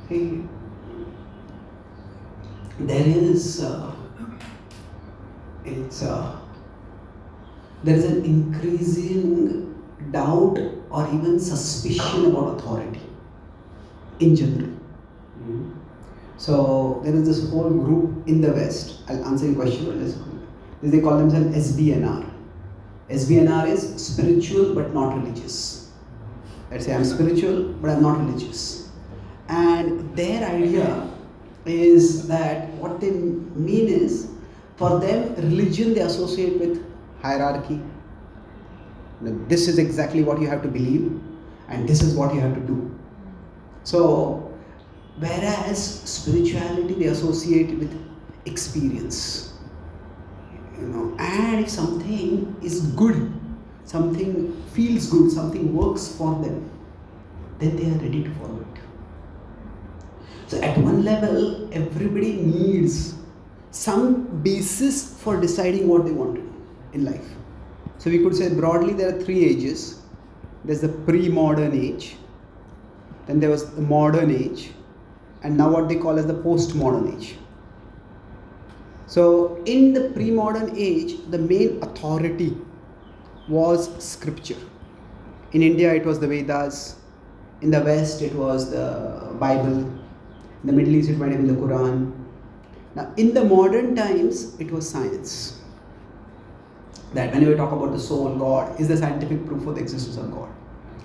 See, there is there is an increasing doubt or even suspicion about authority in general. So there is this whole group in the West. I'll answer your question. But they call themselves SBNR. SBNR is spiritual but not religious. Let's say I'm spiritual but I'm not religious. And their idea is that what they mean is, for them, religion they associate with hierarchy. This is exactly what you have to believe and this is what you have to do. So, whereas spirituality they associate with experience. And if something is good, something feels good, something works for them, then they are ready to follow it. So at one level, everybody needs some basis for deciding what they want to do in life. So we could say broadly there are 3 ages. There's the pre-modern age, then there was the modern age, and now what they call as the post-modern age. So in the pre-modern age, the main authority was scripture. In India it was the Vedas, in the West it was the Bible, in the Middle East it might have been the Quran. Now in the modern times it was science. That whenever we talk about the soul, God is the scientific proof for the existence of God,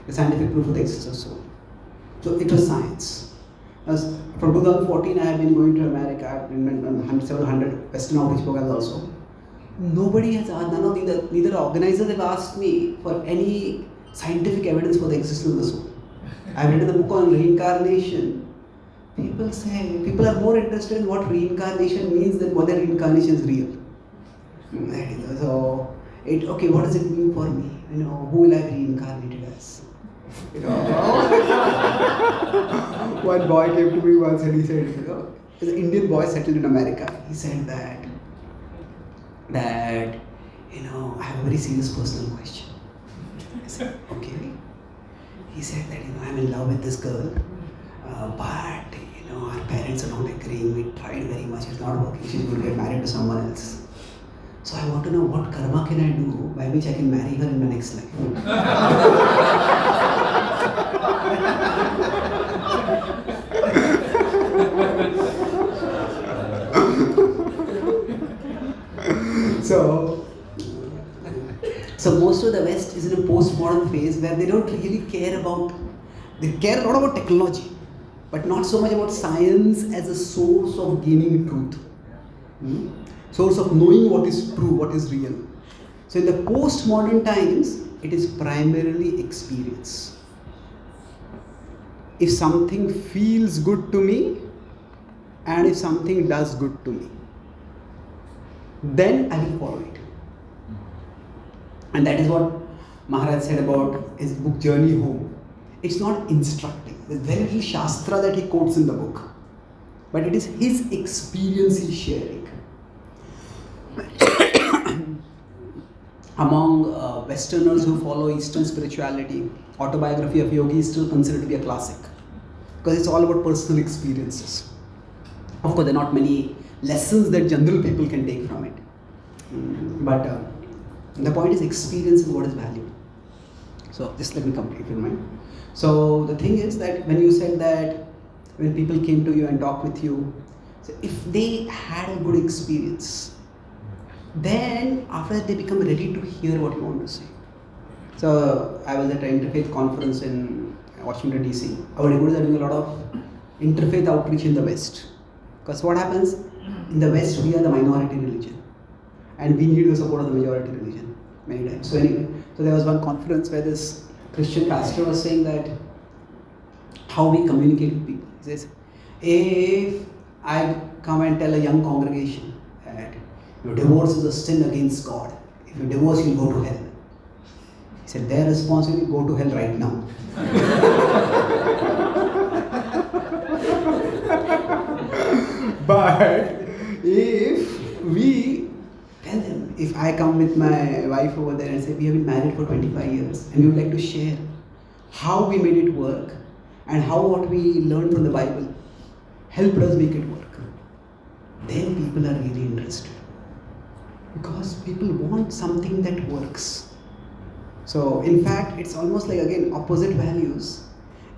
the scientific proof of the existence of soul. So it was science. As from 2014 I have been going to America, I have been on several hundred Western outreach programs also. Nobody has asked, neither organizers have asked me for any scientific evidence for the existence of the soul. I have written a book on reincarnation. People are more interested in what reincarnation means than whether reincarnation is real. So, okay, what does it mean for me? Who will I be reincarnated as? One boy came to me once and he said, an Indian boy settled in America. He said that I have a very serious personal question. I said, okay. He said that I'm in love with this girl, but our parents are not agreeing. We tried very much. It's not working. She's going to get married to someone else. So I want to know what karma can I do by which I can marry her in my next life. So most of the West is in a postmodern phase where they don't really care about, they care a lot about technology, but not so much about science as a source of gaining truth. Source of knowing what is true, what is real. So in the postmodern times, it is primarily experience. If something feels good to me, and if something does good to me, then I will follow it. And that is what Maharaj said about his book Journey Home. It's not instructing. There's very little Shastra that he quotes in the book, but it is his experience he's sharing. Among Westerners who follow Eastern spirituality, Autobiography of Yogi is still considered to be a classic because it's all about personal experiences. Of course, there are not many lessons that general people can take from it, but the point is experience is what is valued. So just let me complete if you mind. So the thing is that when you said that when people came to you and talked with you, So if they had a good experience, then after that they become ready to hear what you want to say. So I was at an interfaith conference in Washington DC. Our devotees are doing a lot of interfaith outreach in the West. Because what happens, in the West we are the minority religion and we need the support of the majority religion many times. So anyway, so there was one conference where this Christian pastor was saying that how we communicate with people. He says, if I come and tell a young congregation that your divorce is a sin against God, if you divorce you'll go to hell. He said, their response will be, go to hell right now. But if we tell them, if I come with my wife over there and say, we have been married for 25 years and we would like to share how we made it work and how what we learned from the Bible helped us make it work, then people are really interested. Because people want something that works. So in fact, it's almost like again opposite values.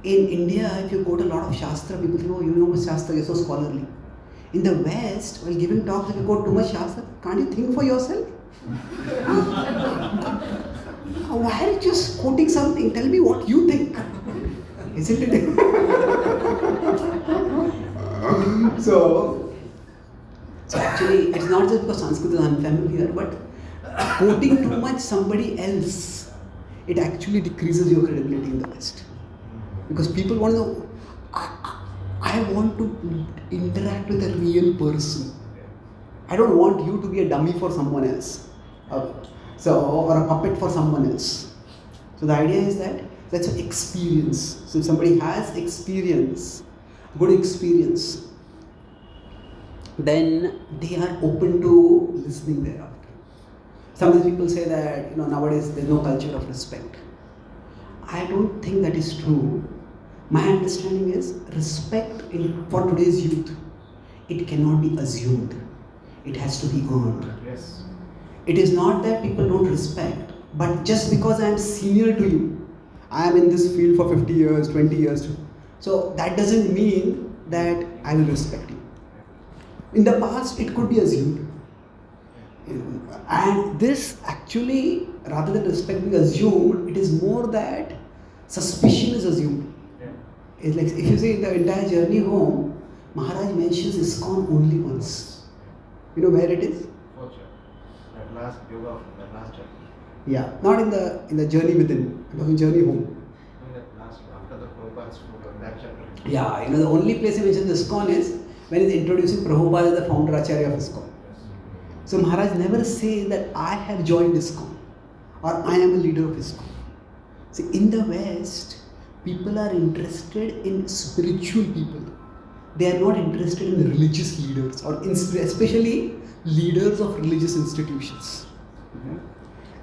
In India, if you quote a lot of Shastra, people think, oh, you know Shastra, you're so scholarly. In the West, while giving talks, if you quote too much Shastra, can't you think for yourself? Why are you just quoting something? Tell me what you think. Isn't it? So actually, it's not just because Sanskrit is unfamiliar, but quoting too much somebody else, it actually decreases your credibility in the West. Because people want to know, I want to interact with a real person. I don't want you to be a dummy for someone else. Or a puppet for someone else. So the idea is that that's an experience. So if somebody has experience, good experience, then they are open to listening thereafter. Sometimes people say that nowadays there's no culture of respect. I don't think that is true. My understanding is respect for today's youth, it cannot be assumed. It has to be earned. Yes. It is not that people don't respect, but just because I am senior to you, I am in this field for 50 years, 20 years, so that doesn't mean that I will respect you. In the past, it could be assumed. And this actually, rather than respect being assumed, it is more that suspicion is assumed. Yeah. It's like, if you see in the entire journey home, Maharaj mentions ISKCON only once. You know where it is? Fourth chapter. That last yoga, that last chapter. Yeah, not in the journey within, I'm talking journey home. No, that last, after the Prabhupada's sloka, that chapter. Yeah, the only place he mentions ISKCON is when he's introducing Prabhupada as the founder Acharya of ISKCON. So Maharaj never says that I have joined ISKCON or I am a leader of ISKCON. See, in the West, people are interested in spiritual people. They are not interested in religious leaders or especially leaders of religious institutions.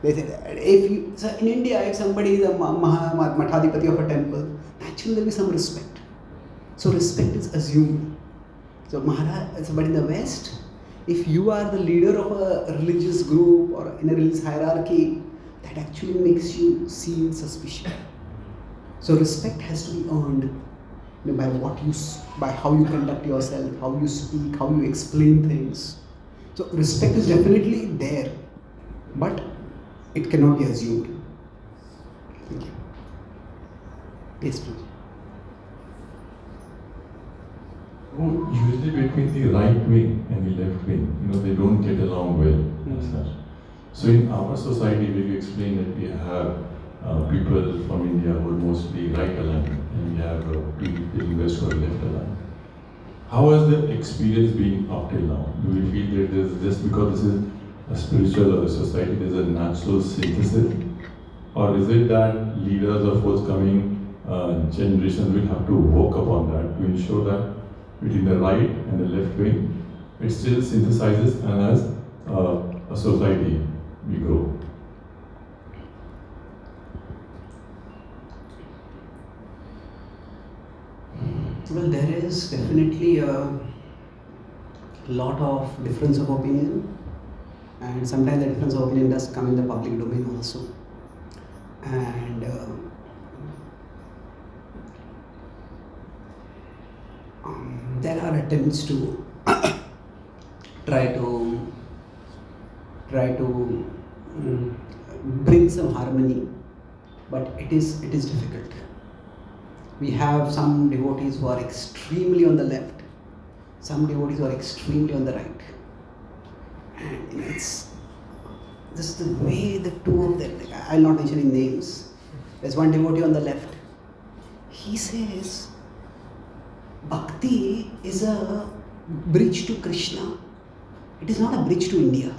They say that so in India, if somebody is a Mathadipati of a temple, naturally there will be some respect. So respect is assumed. So but in the West, if you are the leader of a religious group or in a religious hierarchy, that actually makes you seen suspicion. So respect has to be earned by how you conduct yourself, how you speak, how you explain things. So respect is definitely there, but it cannot be assumed. Thank you. Yes, please. Usually between the right wing and the left wing, they don't get along well as such. So in our society, when you explain that we have people from India who are mostly right aligned, and we have people in West who are left aligned. How has the experience been up till now? Do you feel that there's just because this is a spiritual or a society, there's a natural synthesis? Or is it that leaders of forthcoming generations will have to work upon that to ensure that between the right and the left wing, it still synthesizes, and as a society we grow? Well, there is definitely a lot of difference of opinion, and sometimes the difference of opinion does come in the public domain also. And there are attempts to try to bring some harmony, but it is difficult. We have some devotees who are extremely on the left, some devotees who are extremely on the right, and it's just the way the two of them. I'll not mention any names. There's one devotee on the left. He says bhakti is a bridge to Krishna. It is not a bridge to India.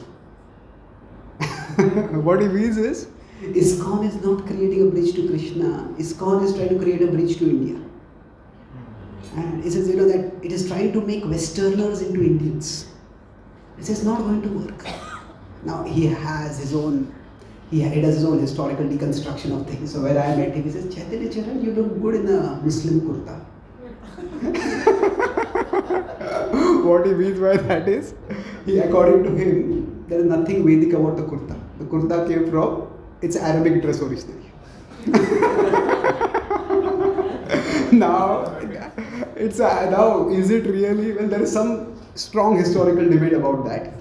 What he means is, ISKCON is not creating a bridge to Krishna. ISKCON is trying to create a bridge to India. And he says, that it is trying to make Westerners into Indians. It is not going to work. Now he has his own, he does his own historical deconstruction of things. So when I met him, he says, Chaitanya Charan, you look good in a Muslim kurta. What he means by that is, according to him, there is nothing Vedic about the kurta. The kurta came from, it's Arabic dress originally. Now, now is it really? Well, there is some strong historical debate about that.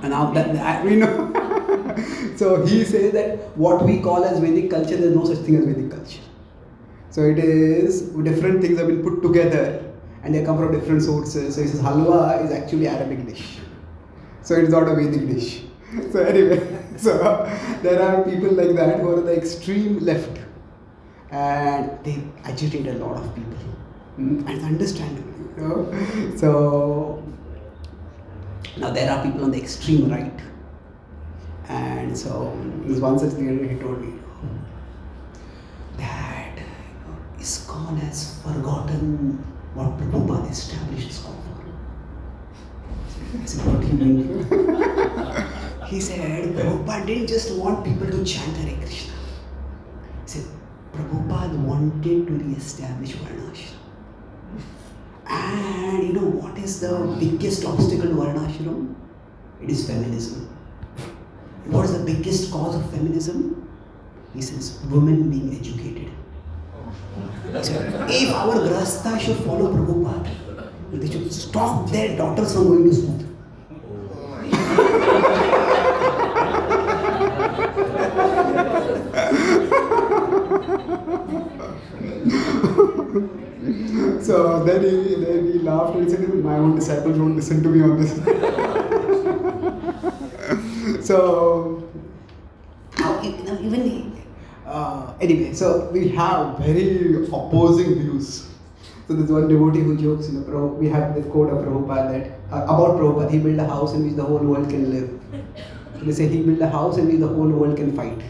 And now that we know. So he says that what we call as Vedic culture, there is no such thing as Vedic culture. So it is, different things have been put together and they come from different sources. So he says halwa is actually Arabic dish. So it's not a Vedic dish. So anyway, so there are people like that who are the extreme left and they agitate a lot of people. And it's understandable, So now there are people on the extreme right. And so there's one such leader, he told me that ISKCON has forgotten what Prabhupada established ISKCON for. I said, what do you mean? He said, Prabhupada didn't just want people to chant Hare Krishna. He said, Prabhupada wanted to re-establish Varnashram. And what is the biggest obstacle to Varnashram? It is feminism. What is the biggest cause of feminism? He says, women being educated. So if our Grahastha should follow Prabhupada, they should stop their daughters from going to school. So then he laughed and said, my own disciples won't listen to me on this. So, anyway, so we have very opposing views. So there's one devotee who jokes, we have the quote of Prabhupada that, about Prabhupada, he built a house in which the whole world can live. So they say he built a house in which the whole world can fight.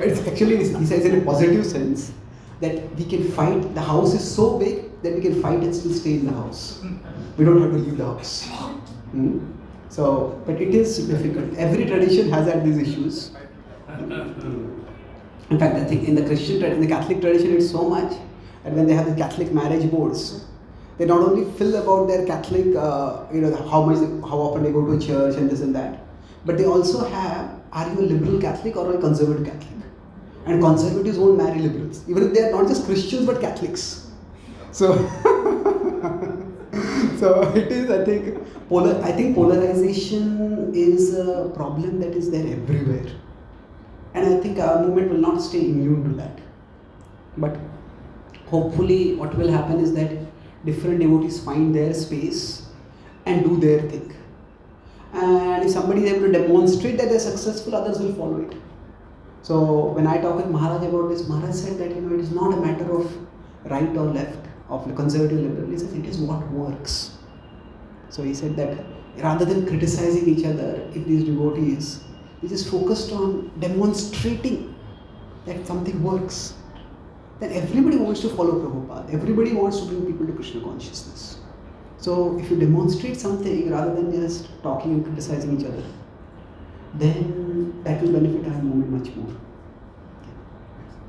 It's actually, he says in a positive sense, that we can fight, the house is so big that we can fight and still stay in the house. We don't have to leave the house. So, but it is difficult. Every tradition has had these issues. In fact, I think in the in the Catholic tradition, it's so much that when they have the Catholic marriage boards, they not only fill about their Catholic, how often they go to church and this and that, but they also have, are you a liberal Catholic or a conservative Catholic? And conservatives won't marry liberals, even if they are not just Christians but Catholics. So, so it is, I think polarization is a problem that is there everywhere. And I think our movement will not stay immune to that. But hopefully what will happen is that different devotees find their space and do their thing. And if somebody is able to demonstrate that they are successful, others will follow it. So when I talk with Maharaj about this, Maharaj said that it is not a matter of right or left, of conservative liberal. He says it is what works. So he said that rather than criticizing each other, if these devotees, they just focused on demonstrating that something works, then everybody wants to follow Prabhupada. Everybody wants to bring people to Krishna consciousness. So if you demonstrate something rather than just talking and criticizing each other, then that will benefit our movement much more.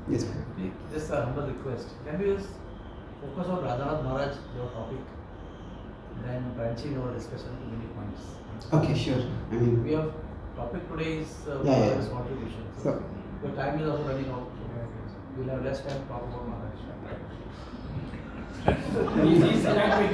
Yes, ma'am. Just a humble request. Can we just focus on Radhanath Maharaj, your topic, then branching our discussion to many points? Okay, sure. I mean, We have topic today is Yeah. contribution. So, The time is also running out. We'll have less time to talk about Maharaj. He's elaborate.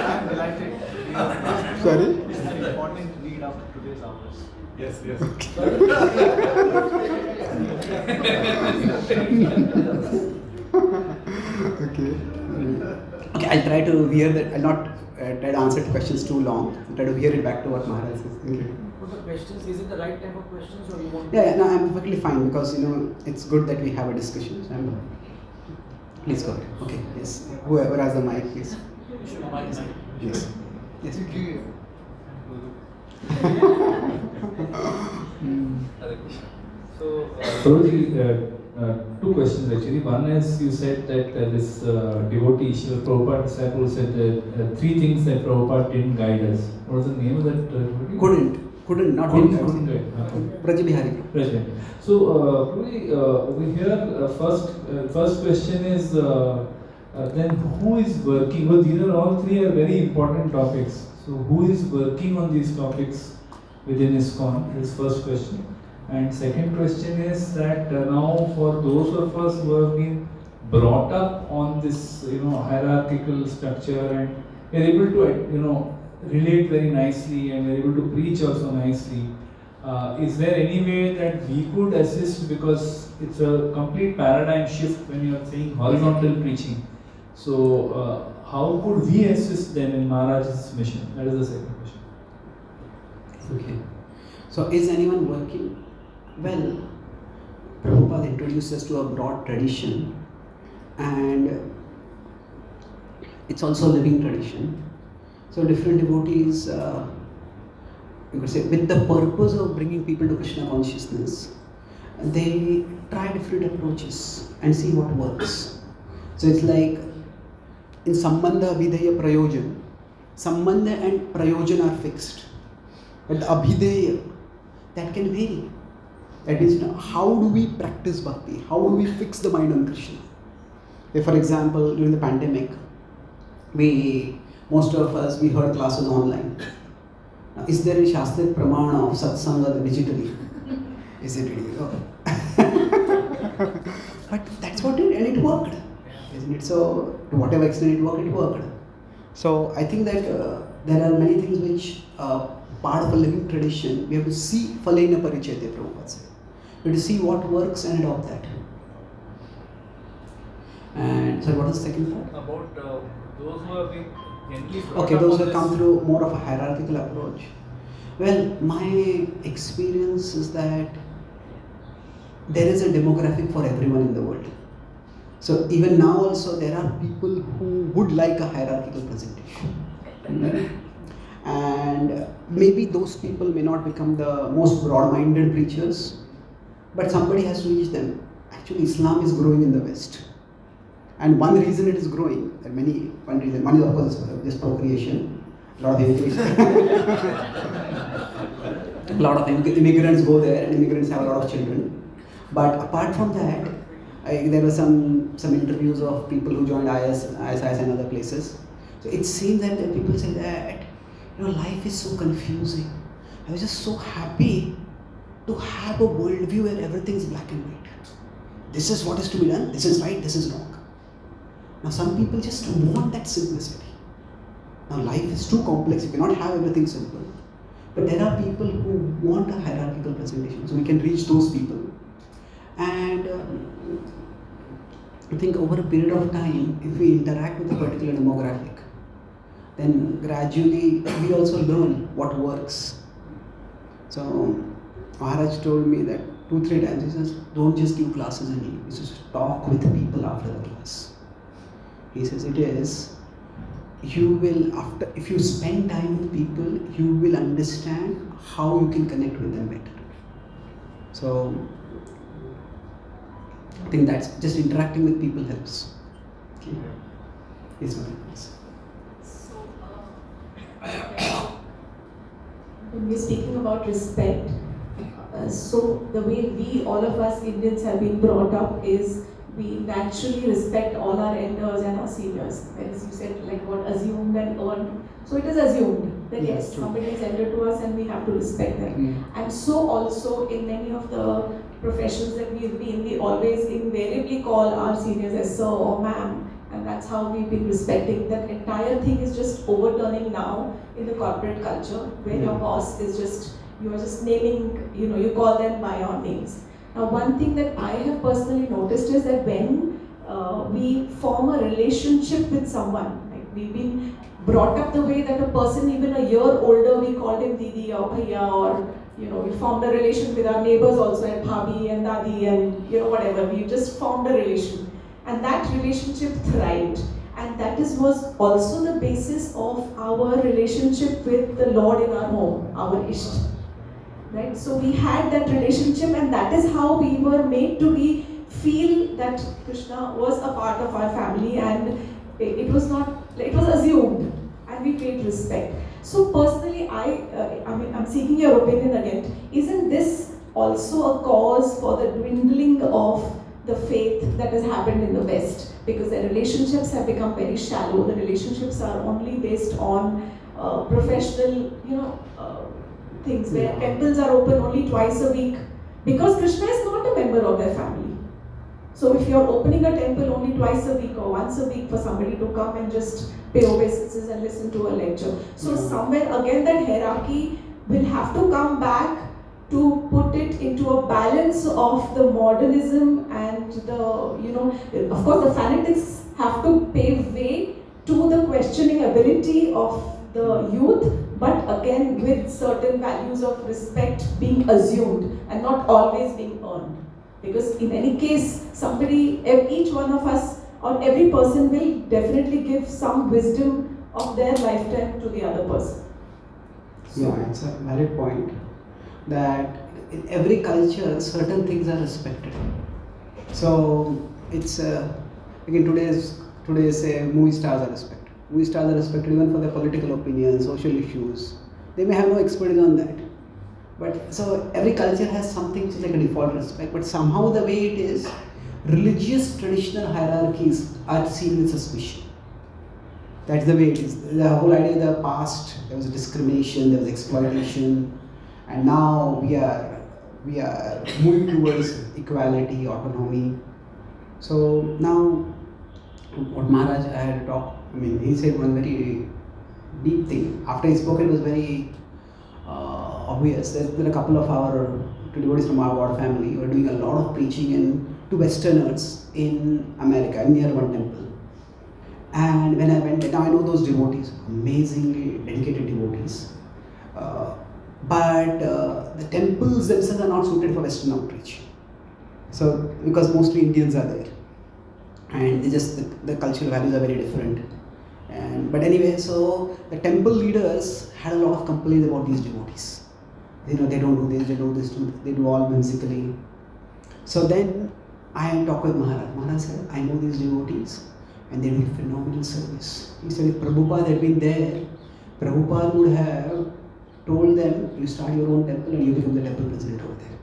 I'm delighted. Sorry? This is an important lead up to today's hours. Yes, yes. Okay. Okay, I'll try to hear that. I'll not try to answer the questions too long. I'll try to hear it back to what Maharaj says. Okay. For the questions, is it the right time for questions or you want? Yeah, no, I'm perfectly fine because it's good that we have a discussion. So please go ahead. Okay, yes. Whoever has the mic, please. Yes. Yes. Other question. So, Prabhuji, two questions actually. One is you said that this devotee, Srila Prabhupada disciple said three things that Prabhupada didn't guide us. What was the name of that devotee? Couldn't, not Couldn't didn't. guide. Braj Bihari. President. So, Prabhuji, over here, first question is then who is working? Well, these are all three are very important topics. So, who is working on these topics within ISKCON? Is first question. And second question is that now for those of us who have been brought up on this hierarchical structure and we are able to relate very nicely and we are able to preach also nicely, is there any way that we could assist, because it's a complete paradigm shift when you are saying horizontal preaching. So how could we assist them in Maharaj's mission? That is the second question. Okay. So is anyone working? Well, Prabhupada introduced us to a broad tradition and it's also a living tradition. So different devotees, you could say, with the purpose of bringing people to Krishna consciousness, they try different approaches and see what works. So it's like in Sambandha, Abhideya, Prayojan. Sambandha and Prayojan are fixed. But the Abhideya, that can vary. That is, how do we practice bhakti? How do we fix the mind on Krishna? If, for example, during the pandemic, most of us, we heard classes online. Now, is there a Shastric Pramana of Satsanga digitally? Is it really? Oh. But that's what it, and it worked, isn't it? So, to whatever extent it worked. So, I think that there are many things which part of a living tradition, we have to see Phalena Parichete, Prabhupada said. We have to see what works and adopt that. And so, what is the second part? about those who have been gently brought Okay, up those on who this- come through more of a hierarchical approach. Well, my experience is that there is a demographic for everyone in the world. So even now also there are people who would like a hierarchical presentation. And maybe those people may not become the most broad-minded preachers, but somebody has to reach them. Actually, Islam is growing in the West. And one reason it is growing, one is of course this procreation. A lot of immigrants go there and immigrants have a lot of children. But apart from that, there were some interviews of people who joined ISIS and other places. So it seems that people say that life is so confusing. I was just so happy to have a worldview where everything is black and white. This is what is to be done, this is right, this is wrong. Now some people just want that simplicity. Now life is too complex, you cannot have everything simple. But there are people who want a hierarchical presentation, so we can reach those people. And I think over a period of time, if we interact with a particular demographic, then gradually we also learn what works. So Maharaj told me that 2-3 times, he says, don't just give classes and leave. He says, talk with people after the class. He says if you spend time with people, you will understand how you can connect with them better. So I think that's just interacting with people helps. Okay. Yes, ma'am. Yes. So, when we're speaking about respect, so the way all of us Indians have been brought up is we naturally respect all our elders and our seniors. Whereas you said like what assumed and earned. So it is assumed that Yeah, yes, true. somebody is elder to us and we have to respect them. Mm. And so also in many of the professions that we've been, we always invariably call our seniors as sir or ma'am. And that's how we've been respecting. That entire thing is just overturning now in the corporate culture, where your boss is just, you are just naming, you call them by your names. Now, one thing that I have personally noticed is that when we form a relationship with someone, like we've been brought up the way that a person even a year older, we called him Didi or Bhaiya, or we formed a relation with our neighbors also, and Bhabhi and Dadi and whatever. We just formed a relation, and that relationship thrived, and that was also the basis of our relationship with the Lord in our home, our Isht. Right? So we had that relationship, and that is how we were made to feel that Krishna was a part of our family, and it was assumed, and we paid respect. So personally, I'm seeking your opinion again. Isn't this also a cause for the dwindling of the faith that has happened in the West? Because the relationships have become very shallow. The relationships are only based on professional, things where temples are open only twice a week, because Krishna is not a member of their family. So if you're opening a temple only twice a week or once a week for somebody to come and just pay obeisances and listen to a lecture, so somewhere again that hierarchy will have to come back to put it into a balance of the modernism and the, of course the fanatics have to pave way to the questioning ability of the youth, but again with certain values of respect being assumed and not always being earned. Because in any case, each one of us or every person will definitely give some wisdom of their lifetime to the other person. Yeah, it's a valid point that in every culture certain things are respected. So it's again today's movie stars are respected. Movie stars are respected even for their political opinions, social issues. They may have no expertise on that. But so every culture has something which is like a default respect, but somehow the way it is, religious traditional hierarchies are seen with suspicion. That's the way it is. The whole idea of the past, there was discrimination, there was exploitation, and now we are moving towards equality, autonomy. So now, what Maharaj I had talked, he said one very deep thing. After he spoke, it was very obvious. There are a couple of our devotees from our God family who are doing a lot of preaching to Westerners in America, near one temple. And when I went there, now I know those devotees, amazingly dedicated devotees. But the temples themselves are not suited for Western outreach. So, because mostly Indians are there. And the cultural values are very different. But anyway, so the temple leaders had a lot of complaints about these devotees. They don't do this, they do this, they do all whimsically. So then I talked with Maharaj. Maharaj said, I know these devotees and they do phenomenal service. He said, if Prabhupada had been there, Prabhupada would have told them, you start your own temple and you become the temple president over there.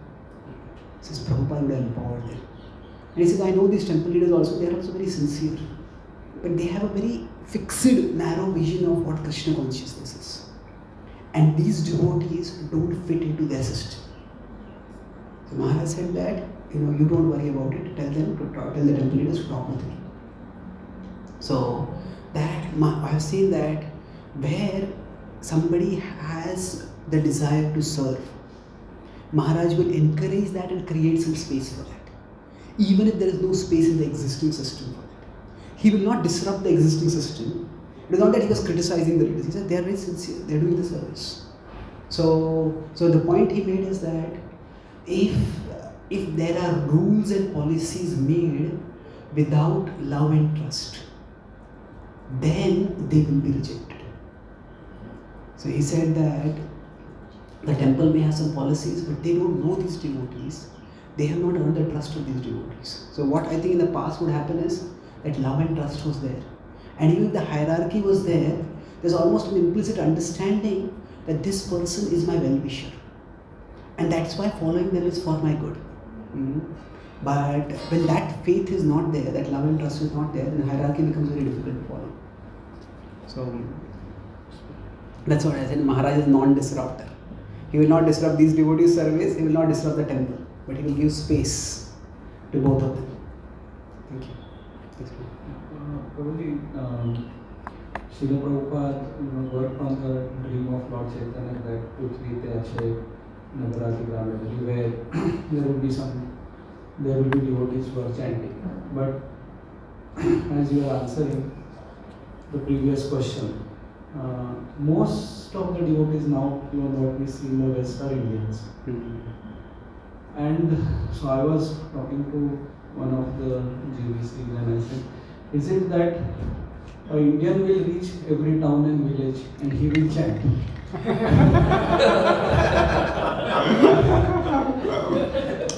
He says, Prabhupada would have empowered them. And he says, I know these temple leaders also, they are also very sincere. But they have a very fixed, narrow vision of what Krishna consciousness is. And these devotees don't fit into their system. So Maharaj said that, you don't worry about it, tell the temple leaders to talk with me. So that I have seen that where somebody has the desire to serve, Maharaj will encourage that and create some space for that. Even if there is no space in the existing system for that. He will not disrupt the existing system. It is not that he was criticizing the leaders. He said they are very sincere, they are doing the service. So the point he made is that if there are rules and policies made without love and trust, then they will be rejected. So he said that the temple may have some policies, but they don't know these devotees. They have not earned the trust of these devotees. So what I think in the past would happen is that love and trust was there. And even if the hierarchy was there, there's almost an implicit understanding that this person is my well-wisher. And that's why following them is for my good. But when that faith is not there, that love and trust is not there, then hierarchy becomes very difficult to follow. So that's what I said. Maharaj is non-disruptor. He will not disrupt these devotees' service, he will not disrupt the temple, but he will give space to both of them. Thank you. Yes, ma'am. Probably Srila Prabhupada worked on the dream of Lord Chaitanya that Prithvi Teache Nagarati Brahmajali, where there will be devotees who are chanting. But as you are answering the previous question, most of the devotees now, what we see in the West are Indians. And so I was talking to one of the GVCs and I said, is it that an Indian will reach every town and village and he will chant?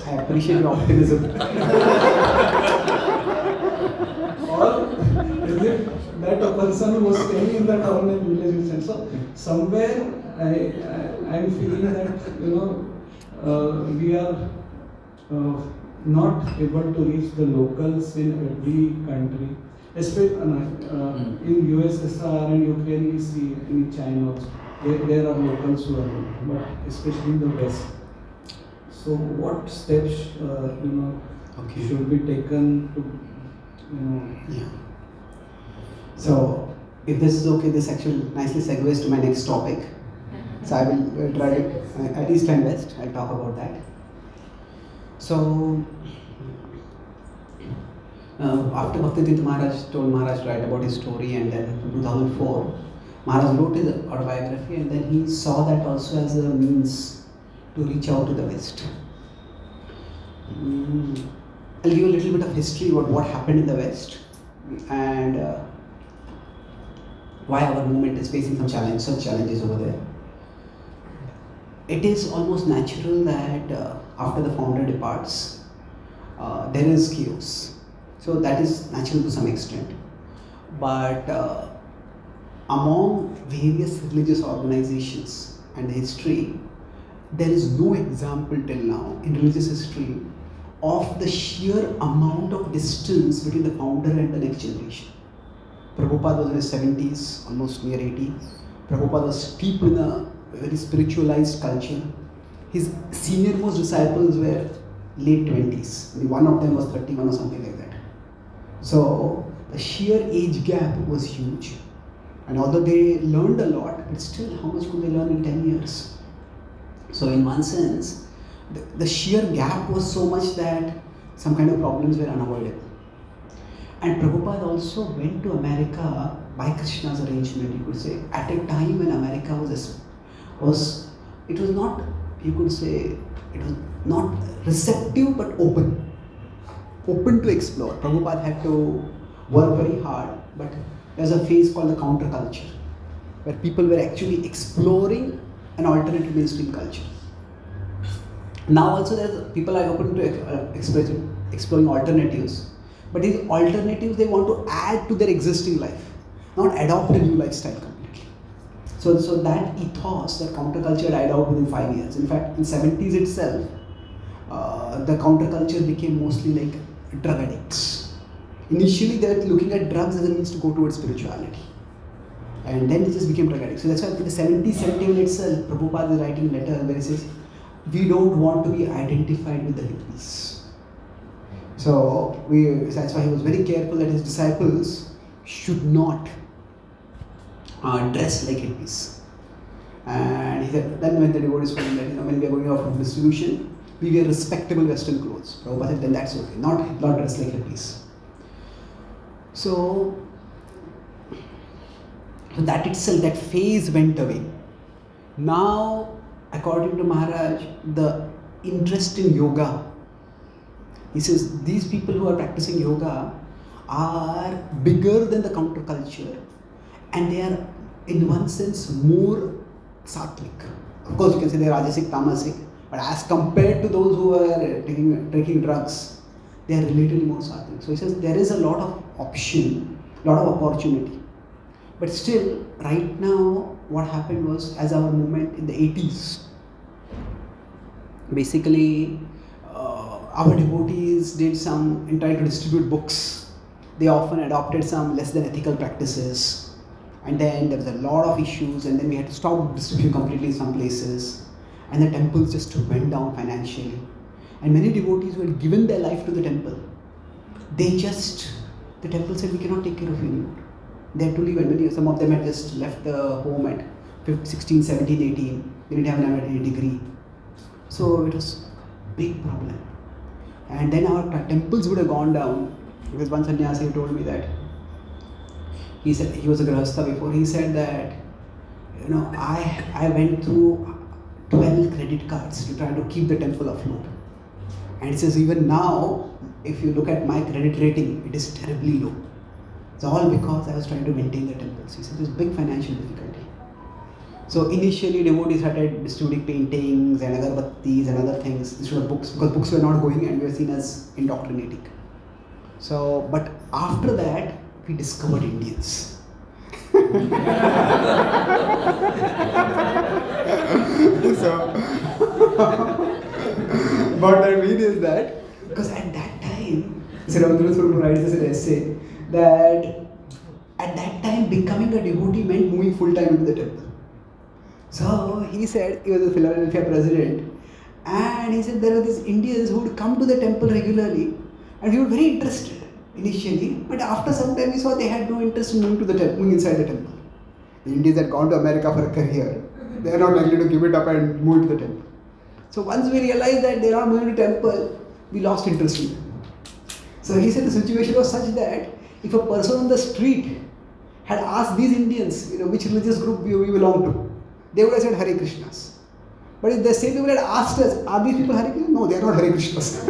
I appreciate your optimism. Or is it that a person who was staying in the town and village will chant? So somewhere I'm feeling that we are not able to reach the locals in every country. Especially in USSR and Ukraine, we see in China, there are locals who are, but especially in the West. So, what steps should be taken to Yeah. So, if this is okay, this actually nicely segues to my next topic. So, I will try to, at East and West, I'll talk about that. So, after Bhaktivedanta Maharaj told Maharaj to write about his story, and then in 2004, Maharaj wrote his autobiography, and then he saw that also as a means to reach out to the West. I'll give you a little bit of history about what happened in the West and why our movement is facing such challenges over there. It is almost natural that after the founder departs, there is chaos. So that is natural to some extent. But among various religious organizations and history, there is no example till now in religious history of the sheer amount of distance between the founder and the next generation. Prabhupada was in his 70s, almost near 80. Prabhupada was steeped in a very spiritualized culture. His senior most disciples were late 20s. Maybe one of them was 31 or something like that. So the sheer age gap was huge. And although they learned a lot, but still how much could they learn in 10 years? So in one sense, the sheer gap was so much that some kind of problems were unavoidable. And Prabhupada also went to America by Krishna's arrangement, you could say, at a time when America was not, you could say, it was not receptive but open to explore. Prabhupada had to work very hard, but there's a phase called the counterculture, where people were actually exploring an alternative mainstream culture. Now also people are open to exploring alternatives, but these alternatives they want to add to their existing life, not adopt a new lifestyle completely. So that ethos, that counterculture died out within 5 years. In fact, in 70s itself, the counterculture became mostly like drug addicts. Initially, they were looking at drugs as a means to go towards spirituality. And then it just became drug addicts. So that's why in the 70s, 71 itself, Prabhupada is writing a letter where he says, we don't want to be identified with the hippies. So that's why he was very careful that his disciples should not dress like hippies. And he said, then when the devotees told him that when we are going out from distribution, we wear respectable Western clothes. Prabhupada said, then that's okay, not dress like hippies. So that itself, that phase went away. Now, according to Maharaj, the interest in yoga, he says these people who are practicing yoga are bigger than the counterculture, and they are in one sense more sattvic. Of course you can say they are rajasic, tamasic, but as compared to those who are taking drugs, they are relatively more sattvic. So he says there is a lot of option, lot of opportunity. But still, right now, what happened was, as our movement in the 80s, basically, our devotees did some, in trying to distribute books, they often adopted some less than ethical practices. And then there was a lot of issues, and then we had to stop distribution completely in some places. And the temples just went down financially. And many devotees who had given their life to the temple, the temple said, we cannot take care of you anymore. They had to leave, and some of them had just left the home at 16, 17, 18. They didn't have any degree. So it was a big problem. And then our temples would have gone down. Because one sannyasi told me that, he said, he was a grahastha before, he said that, I went through 12 credit cards to try to keep the temple afloat. And he says, even now, if you look at my credit rating, it is terribly low. It's all because I was trying to maintain the temples. He said, there's big financial difficulty. So initially, devotees started distributing paintings and agarbattis and other things instead of books, because books were not going and we were seen as indoctrinating. So, but after that, we discovered Indians. What I mean is that, because at that time, Sri Ramakrishna writes an essay that at that time becoming a devotee meant moving full time into the temple. So he said, he was a Philadelphia president, and he said there were these Indians who would come to the temple regularly, and we were very interested initially, but after some time we saw they had no interest in moving to the temple, moving inside the temple. The Indians had gone to America for a career, they are not likely to give it up and move to the temple. So once we realized that they are not moving to the temple, we lost interest in them. So he said the situation was such that if a person on the street had asked these Indians, which religious group we belong to, they would have said Hare Krishnas. But if the same people had asked us, are these people Hare Krishnas? No, they are not Hare Krishnas.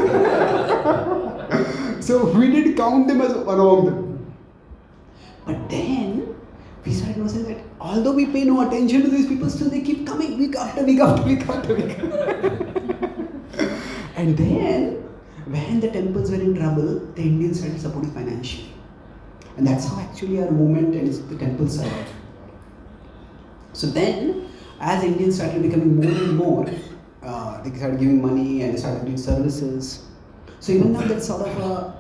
So we did count them as one among them. But then we started noticing that although we pay no attention to these people, still they keep coming week after week after week after week. And then when the temples were in trouble, the Indians started supporting financially. And that's how actually our movement and the temple survived. So then, as Indians started becoming more and more, they started giving money and they started doing services. So even now there's sort of a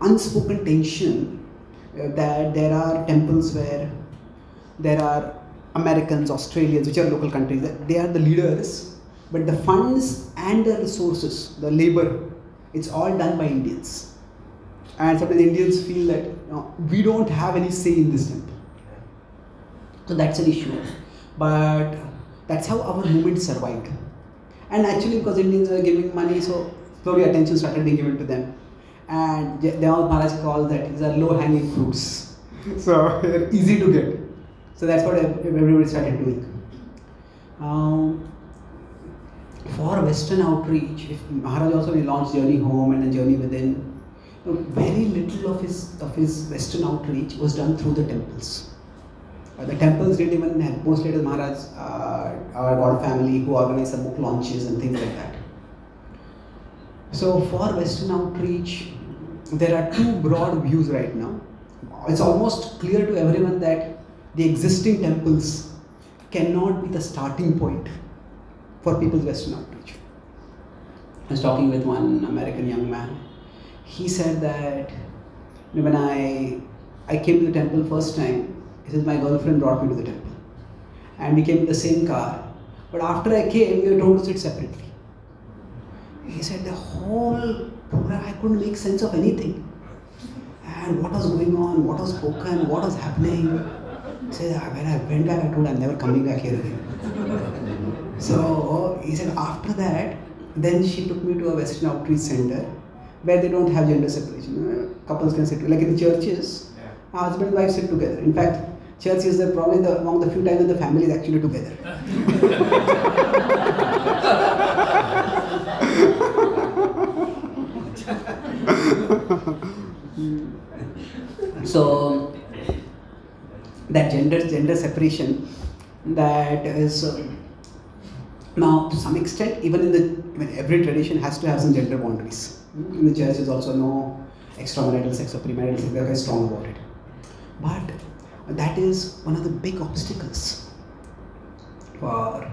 unspoken tension that there are temples where there are Americans, Australians, which are local countries, that they are the leaders, but the funds and the resources, the labor, it's all done by Indians. And sometimes Indians feel that we don't have any say in this temple. So that's an issue. But that's how our movement survived. And actually because Indians were giving money, so slowly attention started being given to them. And Deval Maharaj called that these are low-hanging fruits. So they're easy to get. So that's what everybody started doing. For Western outreach, if Maharaj also launched Journey Home and then Journey Within, very little of his Western outreach was done through the temples. The temples didn't even help. Mostly it was Maharaj, our God family who organized some book launches and things like that. So for Western outreach, there are two broad views right now. It's almost clear to everyone that the existing temples cannot be the starting point for people's Western outreach. I was talking with one American young man. He said that when I came to the temple first time, he says my girlfriend brought me to the temple. And we came in the same car. But after I came, we were told to sit separately. He said the whole program, I couldn't make sense of anything. And what was going on, what was spoken, what was happening. He said, when I went back, I told I'm never coming back here again. So he said after that, then she took me to a Western outreach center where they don't have gender separation. Couples can sit, like in the churches, husband and wife sit together. In fact, church is probably among the few times when the family is actually together. So that gender separation, that is now to some extent even every tradition has to have some gender boundaries. In the church is also no extramarital sex or premarital sex. They are very strong about it. But that is one of the big obstacles for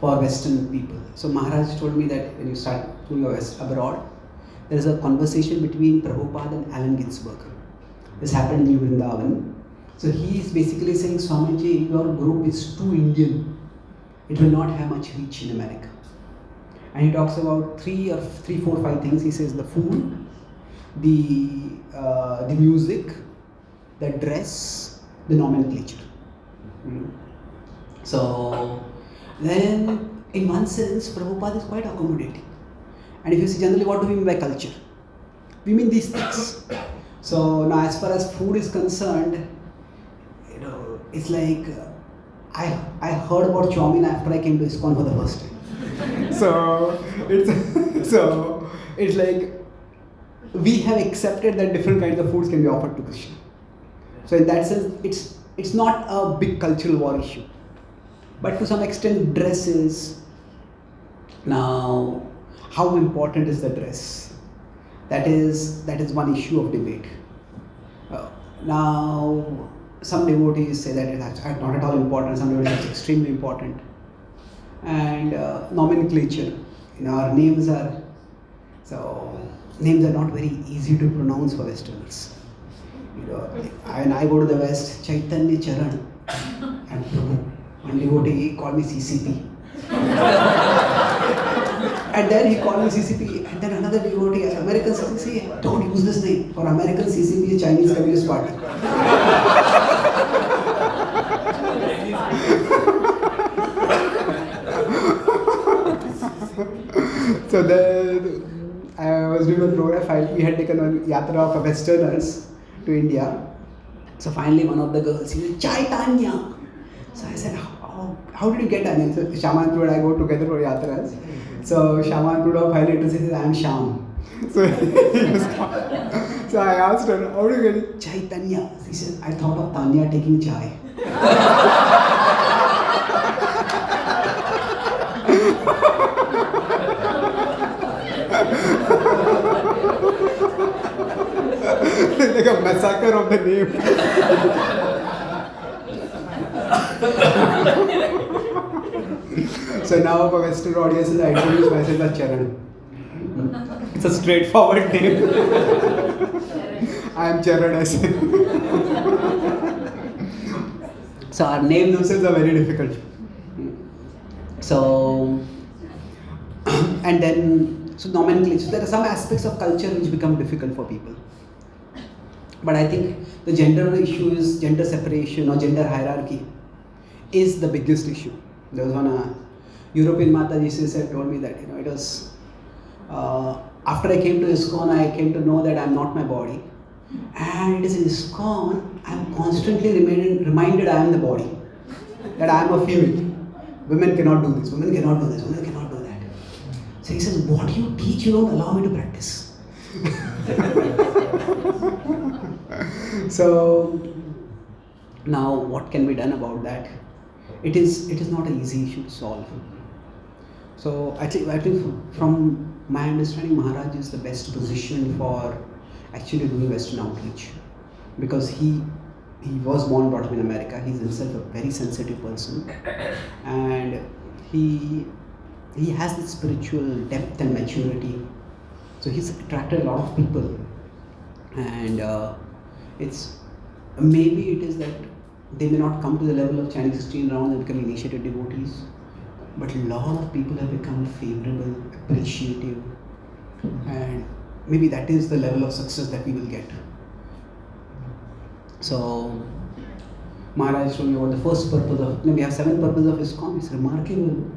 Western people. So Maharaj told me that when you start doing abroad, there is a conversation between Prabhupada and Allen Ginsberg. This happened in Vrindavan. So he is basically saying, Swamiji, your group is too Indian. It will not have much reach in America. And he talks about three, four, five things. He says the food, the music, the dress, the nomenclature. So then, in one sense, Prabhupada is quite accommodating. And if you see generally what do we mean by culture? We mean these things. So now as far as food is concerned, it's like I heard about chow mein after I came to ISKCON for the first time. so it's like we have accepted that different kinds of foods can be offered to Krishna. So in that sense, it's not a big cultural war issue. But to some extent, dresses. Now, how important is the dress? That is one issue of debate. Now, some devotees say that it's not at all important. Some devotees it's extremely important. And nomenclature. Our names are not very easy to pronounce for Westerners. When I go to the West, Chaitanya Charan and Prabhu. One devotee called me CCP. And then he called me CCP. And then another devotee, American CCP, don't use this name. For American CCP is Chinese Communist Party. So then I was doing a program. We had taken a yatra of Westerners to India. So finally one of the girls, she said, Chaitanya. So I said, how did you get that name? So Shama and Pruda, I go together for yatras. So Shama and Pruda finally says, I am Sham. So I asked her, how do you get it? Chaitanya. She said, I thought of Tanya taking chai. Like a massacre of the name. So now for Western audiences, I introduce myself as Charan. It's a straightforward name. I am Charan, I say. So our names themselves are very difficult. So, and then, so nomenclature. There are some aspects of culture which become difficult for people. But I think the gender issue is gender separation or gender hierarchy is the biggest issue. There was one European Mataji told me that, it was, after I came to ISKCON, I came to know that I am not my body. And it is in ISKCON, I am constantly reminded I am the body. That I am a female. Women cannot do this, women cannot do this, women cannot do that. So he says, what you teach, you don't allow me to practice. So, now what can be done about that? It is not an easy issue to solve. So I think from my understanding, Maharaj is the best position for actually doing Western outreach, because he was born brought up in America. He's himself a very sensitive person, and he has this spiritual depth and maturity. So he's attracted a lot of people, and maybe it is that they may not come to the level of chanting 16 rounds and become initiated devotees, but a lot of people have become favorable, appreciative, and maybe that is the level of success that we will get. So Maharaj told me about the first purpose of, we have 7 purposes of ISKCON. It's remarkable.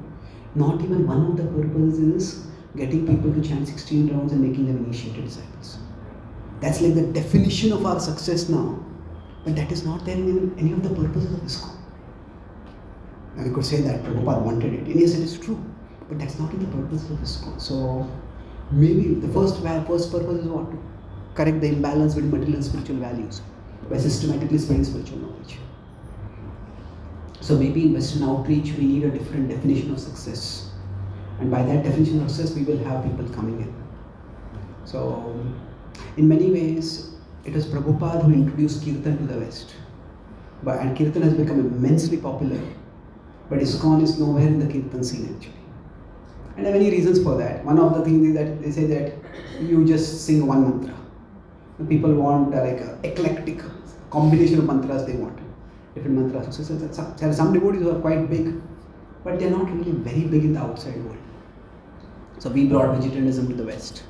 Not even one of the purposes is getting people to chant 16 rounds and making them initiated disciples. That's like the definition of our success now. But that is not there in any of the purposes of ISKCON. Now we could say that Prabhupada wanted it. And yes, it is true. But that's not in the purpose of ISKCON. So maybe the first purpose is what? To correct the imbalance between material and spiritual values by systematically spreading spiritual knowledge. So maybe in Western outreach we need a different definition of success. And by that definition of success we will have people coming in. So in many ways, it was Prabhupada who introduced Kirtan to the West. And Kirtan has become immensely popular. But ISKCON is nowhere in the Kirtan scene actually. And there are many reasons for that. One of the things is that they say that you just sing one mantra. People want like a eclectic combination of mantras they want. Different mantras. So there are some devotees who are quite big, but they are not really very big in the outside world. So we brought vegetarianism to the West.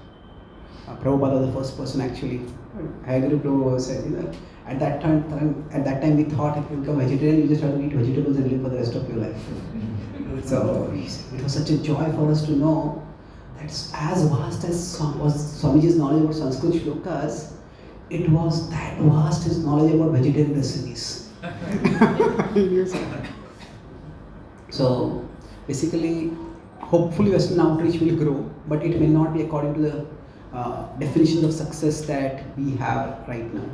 Prabhupada was the first person actually. Hagari Prabhu said, at that time we thought if you become vegetarian, you just have to eat vegetables and live for the rest of your life. So it was such a joy for us to know that as vast as was Swamiji's knowledge about Sanskrit shlokas, it was that vast his knowledge about vegetarian recipes. So basically, hopefully Western outreach will grow, but it may not be according to the definitions of success that we have right now.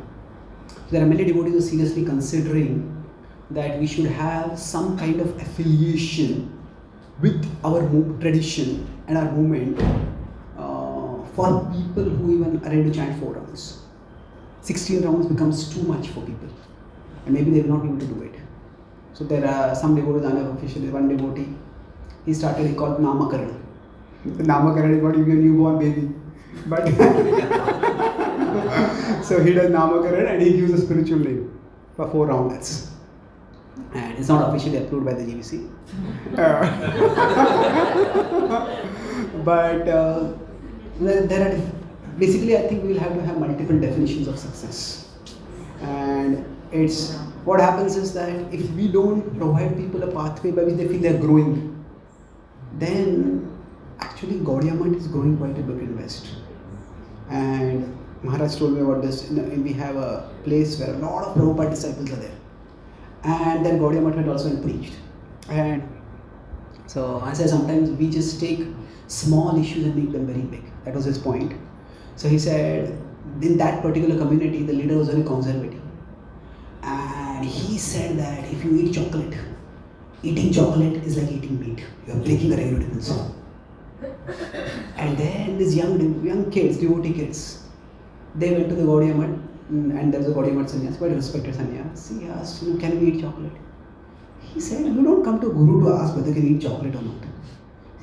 There are many devotees who are seriously considering that we should have some kind of affiliation with our tradition and our movement for people who even are ready to chant 4 rounds. 16 rounds becomes too much for people, and maybe they will not be able to do it. So there are some devotees, unofficially, one devotee, he started, he called Namakarana. Namakarana is what you give a newborn baby. But so he does Namakarana and he gives a spiritual name for 4 rounds. And it's not officially approved by the GBC. But there are basically, I think we will have to have multiple definitions of success. And it's what happens is that if we don't provide people a pathway by which they feel they are growing, then actually Gaudiya Math is growing quite a bit in West. And Maharaj told me about this. We have a place where a lot of Prabhupada disciples are there. And then Gaudiya Math had also been preached. And so I said sometimes we just take small issues and make them very big. That was his point. So he said in that particular community the leader was very conservative. And he said that if you eat chocolate, eating chocolate is like eating meat. You are breaking the regular principle. And then these young kids, devotee kids, they went to the Gaudiya Math, and there was a Gaudiya Math sannyas, quite a respected sannyas. He asked, can we eat chocolate? He said, you don't come to Guru to ask whether you can eat chocolate or not.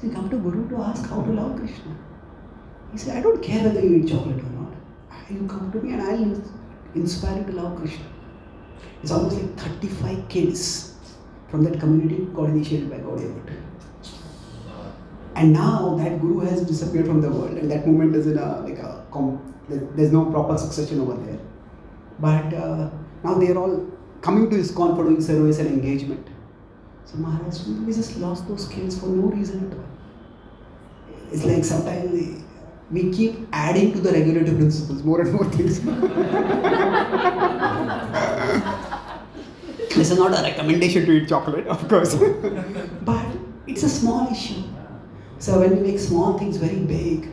You come to Guru to ask how to love Krishna. He said, I don't care whether you eat chocolate or not. You come to me and I'll inspire you to love Krishna. It's almost like 35 kids from that community got initiated by Gaudiya Math. And now that Guru has disappeared from the world, and that movement is in there's no proper succession over there. But now they are all coming to ISKCON for doing service and engagement. So Maharaj, we just lost those kids for no reason at all. It's like sometimes we keep adding to the regulative principles, more and more things. This is not a recommendation to eat chocolate, of course. But it's a small issue. So when we make small things very big,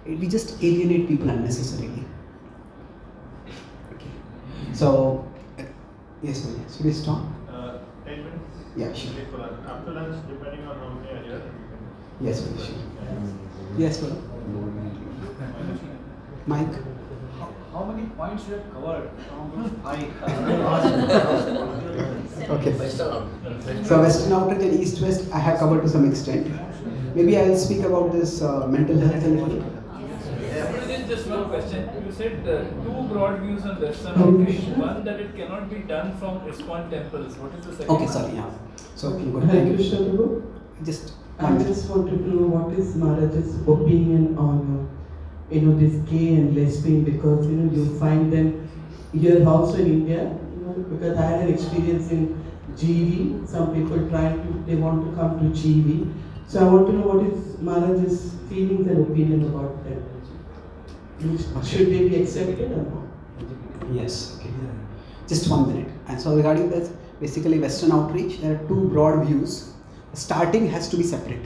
we just alienate people unnecessarily. Okay. So, yes, Maria, should we stop? 10 minutes? Yeah, sure. After lunch, depending on how many are here. Yes, Maria, sure. Yes, Maria. Mike? How many points you have covered from those 5? Okay. So Western Outreach and East-West I have covered to some extent. Maybe I will speak about this mental health a little. Just one question. You said 2 broad views on Western outreach. One, that it cannot be done from ISKCON temples. What is the second? Okay, sorry, yeah. So you go Hare ahead. Krishna Prabhu. Just I just wanted to know what is Maharaj's opinion on this gay and lesbian, because you find them here also in India, because I had an experience in GV. Some people they want to come to GV. So I want to know what is Maharaj's feelings and opinion about them. Should they be accepted or not? Yes, okay. Just 1 minute. And so regarding this, basically Western outreach, there are 2 broad views. Starting has to be separate.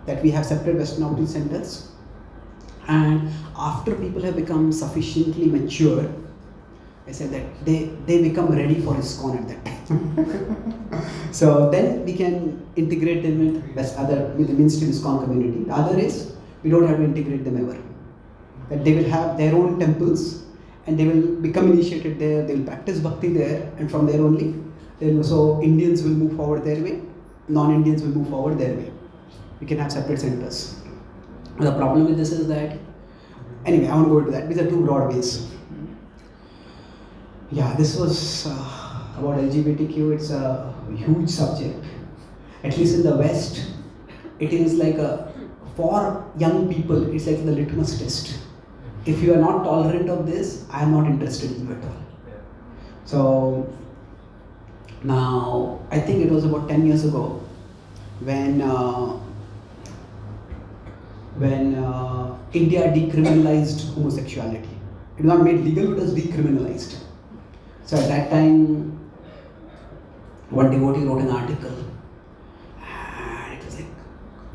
That we have separate Western outreach centers. And after people have become sufficiently mature, I said that they become ready for ISKCON at that time. So then we can integrate them with the mainstream ISKCON community. The other is, we don't have to integrate them ever. That they will have their own temples and they will become initiated there, they will practice bhakti there, and from there only, so Indians will move forward their way, non-Indians will move forward their way. We can have separate centers. The problem with this is that, anyway, I won't go into that. These are two broad ways. Yeah, this was about LGBTQ. It's a huge subject. At least in the West, it is like for young people, it's like the litmus test. If you are not tolerant of this, I am not interested in you at all. So now, I think it was about 10 years ago when India decriminalized homosexuality. It was not made legal, it was decriminalized. So at that time, one devotee wrote an article,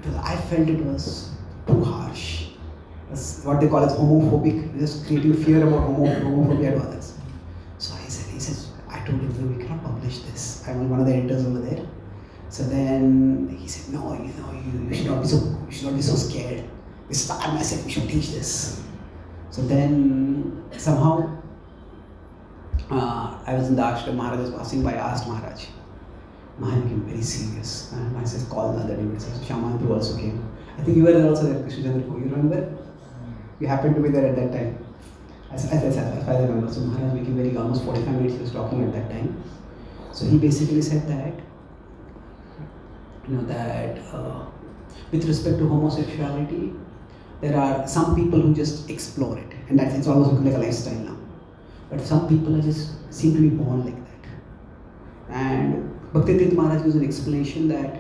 and I felt it was too harsh. It was what they call as homophobic, just creating fear about homophobia to others. So he says, I told him, we cannot publish this. I was one of the editors over there. So then he said, no, you should not be so scared. I said, we should teach this. So then somehow I was in the ashram, Maharaj was passing by, I asked Maharaj. Maharaj became very serious. And I said, call the other devotees. So Shyamantu also came. I think you were there also there, Krishna Chandra. You remember? You happened to be there at that time. As I remember. So Maharaj became very, almost 45 minutes he was talking at that time. So he basically said that, with respect to homosexuality, there are some people who just explore it, and that's it's almost like a lifestyle now. But some people seem to be born like that. And Bhaktivedanta Maharaj gives an explanation that,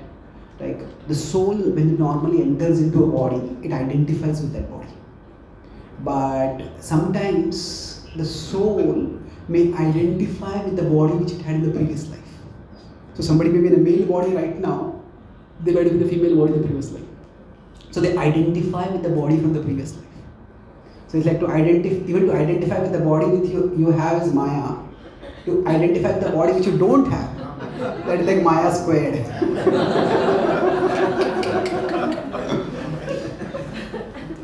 like, the soul, when it normally enters into a body, it identifies with that body. But sometimes the soul may identify with the body which it had in the previous life. So somebody may be in a male body right now, they might be in a female body in the previous life. So they identify with the body from the previous life. So it's like to identify with the body which you have is Maya. To identify with the body which you don't have, that is like Maya squared.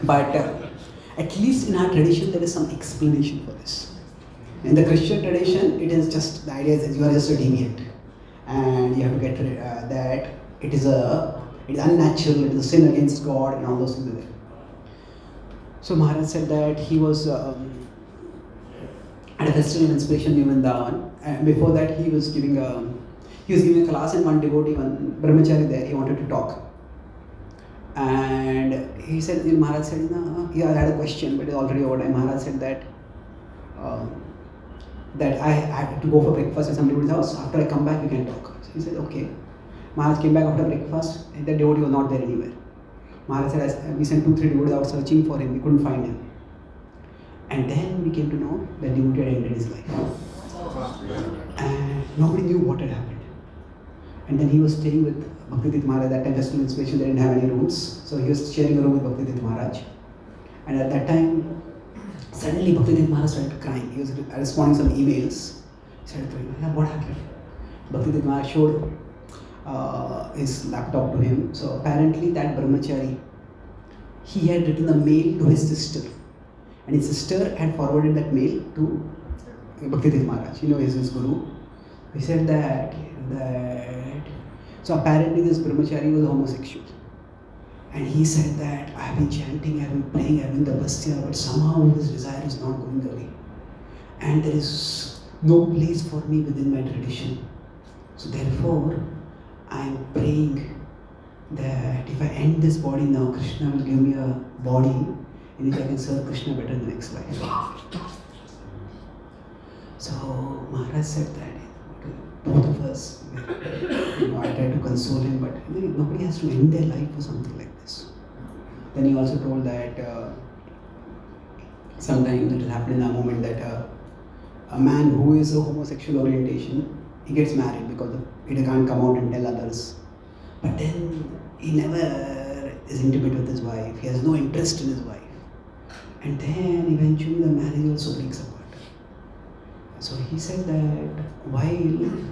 But at least in our tradition there is some explanation for this. In the Christian tradition, it is just, the idea is that you are just a deviant. And you have to get that it is unnatural, it is a sin against God, and all those things are there. So Maharaj said that he was at a festival of inspiration in Vrindavan, and before that he was giving a class, and one devotee, one brahmachari there, he wanted to talk. And he said, Maharaj said, he had a question, but it's already over time. Maharaj said that I had to go for breakfast at somebody's house. After I come back, we can talk. So he said, okay. Maharaj came back after breakfast, and the devotee was not there anywhere. Maharaj said, we sent 2-3 devotees out searching for him, we couldn't find him. And then we came to know that devotee had ended his life. And nobody knew what had happened. And then he was staying with Bhaktivedanta Maharaj. At that time, just to inspiration, they didn't have any rooms. So he was sharing a room with Bhaktivedanta Maharaj. And at that time, suddenly Bhaktivedanta Maharaj started crying. He was responding some emails. He started crying, what happened? Bhaktivedanta Maharaj showed his laptop to him. So apparently that brahmachari, he had written a mail to his sister. And his sister had forwarded that mail to Bhaktivedanta Maharaj. He is his guru. He said that so apparently this brahmachari was homosexual. And he said that I have been chanting, I have been praying, I have been tapasya, but somehow this desire is not going away. And there is no place for me within my tradition. So therefore, I am praying that if I end this body now, Krishna will give me a body in which I can serve Krishna better in the next life. So Maharaj said that both of us, I tried to console him, but nobody has to end their life for something like this. Then he also told that sometimes it will happen in a moment that a man who is a homosexual orientation, he gets married because he can't come out and tell others. But then he never is intimate with his wife, he has no interest in his wife. And then eventually the marriage also breaks apart. So he said that while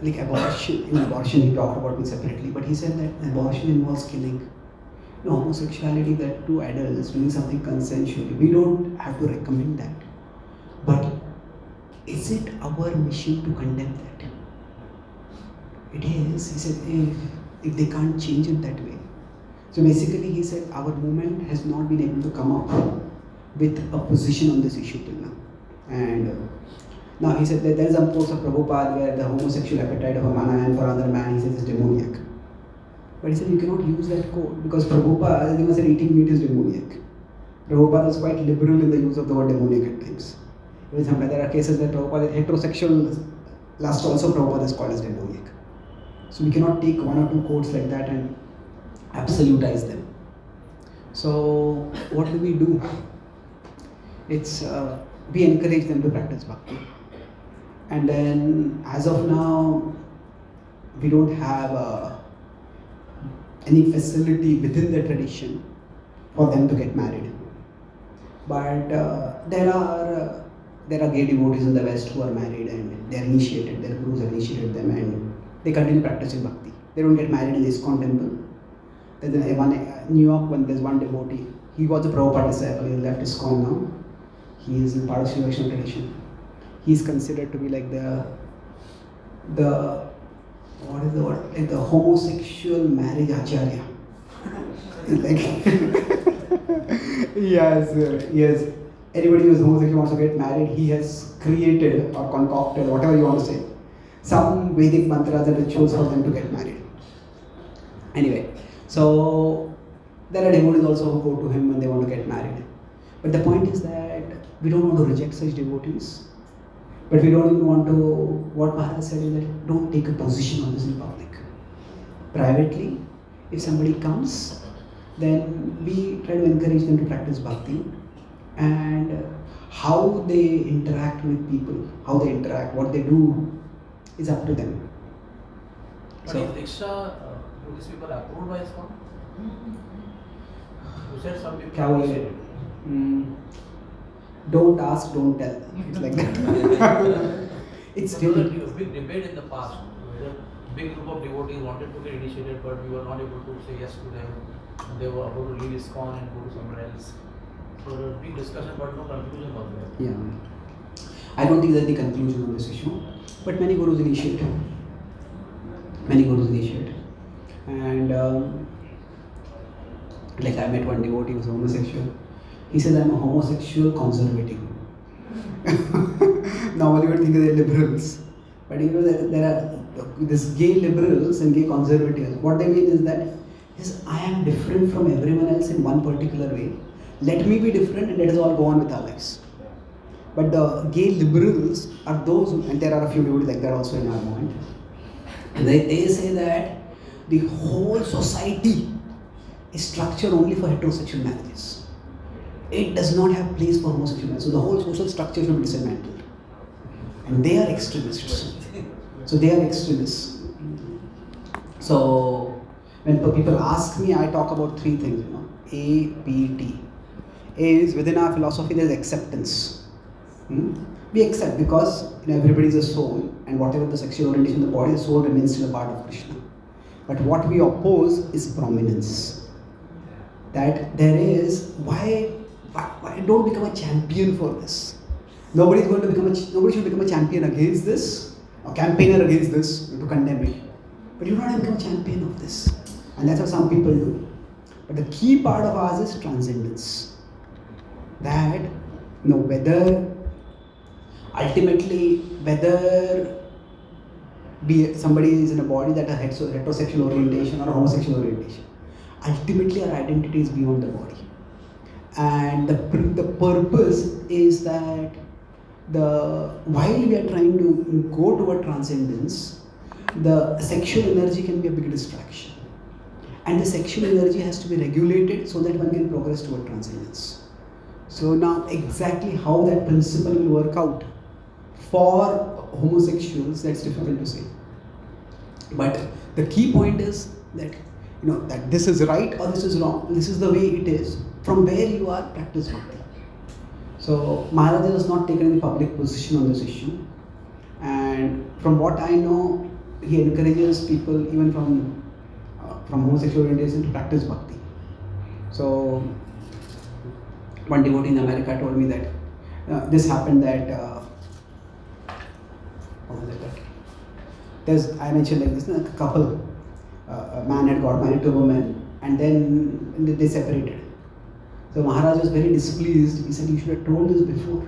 like abortion, in abortion he talked about it separately, but he said that abortion involves killing. Homosexuality, that two adults doing something consensually, we don't have to recommend that. But is it our mission to condemn that? It is, he said, if they can't change it that way. So basically he said our movement has not been able to come up with a position on this issue till now. And now he said that there is a post of Prabhupada where the homosexual appetite of a man for another man, he says, is demoniac. But he said you cannot use that quote because Prabhupada, he said eating meat is demoniac. Prabhupada is quite liberal in the use of the word demoniac at times. There are cases where Prabhupada, heterosexual lust also Prabhupada is called as demoniac. So we cannot take one or two quotes like that and absolutize them. So what do? It's we encourage them to practice bhakti. And then as of now, we don't have any facility within the tradition for them to get married. But there are gay devotees in the West who are married and they are initiated, their gurus have initiated them and they continue practicing bhakti. They don't get married in the ISKCON temple. There's in New York when there's one devotee, he was a Prabhupada disciple, he left ISKCON now. He is in part of Sri Vaishnava tradition. He is considered to be like the what is the word? Like the homosexual marriage acharya. Like yes. Anybody who is homosexual wants to get married, he has created or concocted, whatever you want to say, some Vedic mantras and rituals for them to get married. Anyway, so there are devotees also who go to him when they want to get married. But the point is that we don't want to reject such devotees. But we don't even want to, what Maharaj said is that don't take a position on this in public. Privately, if somebody comes, then we try to encourage them to practice bhakti. And how they interact with people, how they interact, what they do is up to them. But So, is Diksha, do these people approved by ISKCON? You said some people Kya bole? initiated. Don't ask, don't tell. It's like that. It's There was really, a big debate in the past where a big group of devotees wanted to get initiated, but we were not able to say yes to them. And they were about to leave ISKCON and go to somewhere else. So there was a big discussion, but no conclusion was there. yeah. I don't think there's any conclusion on this issue. But many gurus initiate. And like I met one devotee who was homosexual. He says, I'm a homosexual conservative. Normally we would think they're liberals. But you know, there are this gay liberals and gay conservatives. What they mean is that I am different from everyone else in one particular way. Let me be different and let us all go on with our lives. But the gay liberals are those, and there are a few devotees like that also in our movement. They say that the whole society is structured only for heterosexual marriages. It does not have place for homosexual marriage. So the whole social structure should be dismantled. And they are extremists. So when people ask me, I talk about three things, A, B, T. A is within our philosophy there is acceptance. We accept because everybody is a soul, and whatever the sexual orientation of the body, the soul remains still a part of Krishna. But what we oppose is prominence. That there is why don't become a champion for this. Nobody should become a champion against this, a campaigner against this to condemn it. But you don't have to become a champion of this, and that's what some people do. But the key part of ours is transcendence. That whether somebody is in a body that has heterosexual orientation or homosexual orientation, ultimately our identity is beyond the body. And the purpose is that while we are trying to go toward transcendence, the sexual energy can be a big distraction. And the sexual energy has to be regulated so that one can progress toward transcendence. So now exactly how that principle will work out for homosexuals, that's difficult to say. But the key point is that that this is right or this is wrong. This is the way it is. From where you are, practice bhakti. So Maharaj has not taken any public position on this issue. And from what I know, he encourages people even from homosexual orientation to practice bhakti. So one devotee in America told me that this happened that there's, I mentioned like this, a couple, a man had got married to a woman and then they separated. So Maharaj was very displeased. He said, you should have told us before.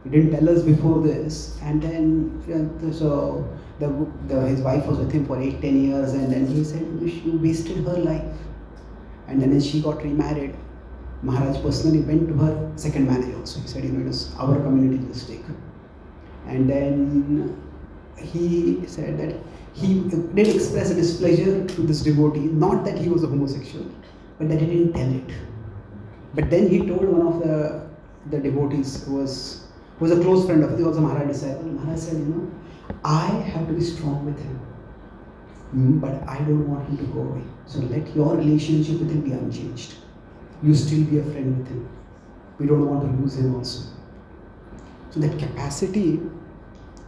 You didn't tell us before this. And then, so his wife was with him for 8-10 years, and then he said, you wasted her life. And then when she got remarried, Maharaj personally went to her second marriage also. He said, it was our community mistake. And then he said that he did express a displeasure to this devotee, not that he was a homosexual, but that he didn't tell it. But then he told one of the devotees who was a close friend of his, he was a Maharaj disciple. Maharaj said, I have to be strong with him, but I don't want him to go away. So let your relationship with him be unchanged. You still be a friend with him. We don't want to lose him also. So that capacity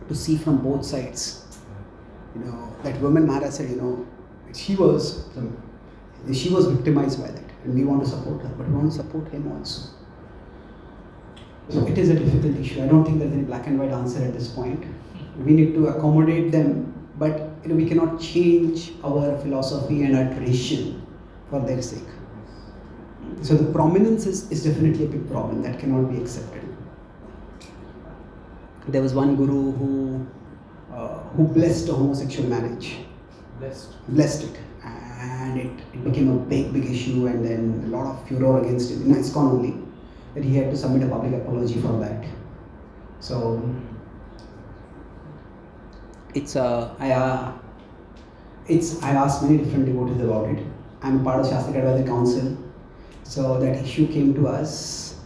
to see from both sides, that woman Maharaj said, she was victimized by that, and we want to support her, but we want to support him also. So it is a difficult issue. I don't think there's any black and white answer at this point. We need to accommodate them, but we cannot change our philosophy and our tradition for their sake. So the prominence is definitely a big problem that cannot be accepted. There was one guru who blessed a homosexual marriage. Blessed it. And it became a big issue, and then a lot of furor against it. ISKCON only, that he had to submit a public apology for that. So I asked many different devotees about it. I'm part of Shastric Advisory Council. So that issue came to us,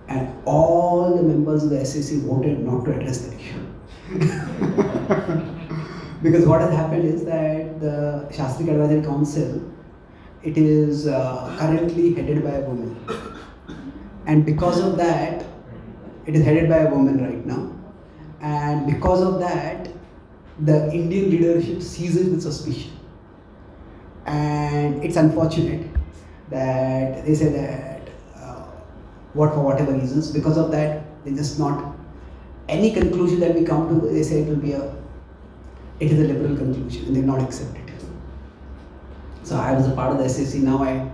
and all the members of the SAC voted not to address that issue. Because what has happened is that the Shastric Advisory Council, it is currently headed by a woman. And because of that, it is headed by a woman right now. And because of that, the Indian leadership sees it with suspicion. And it's unfortunate that they say that for whatever reasons, because of that, they just not any conclusion that we come to, they say it is a liberal conclusion, and they not accept it. So I was a part of the SAC. Now I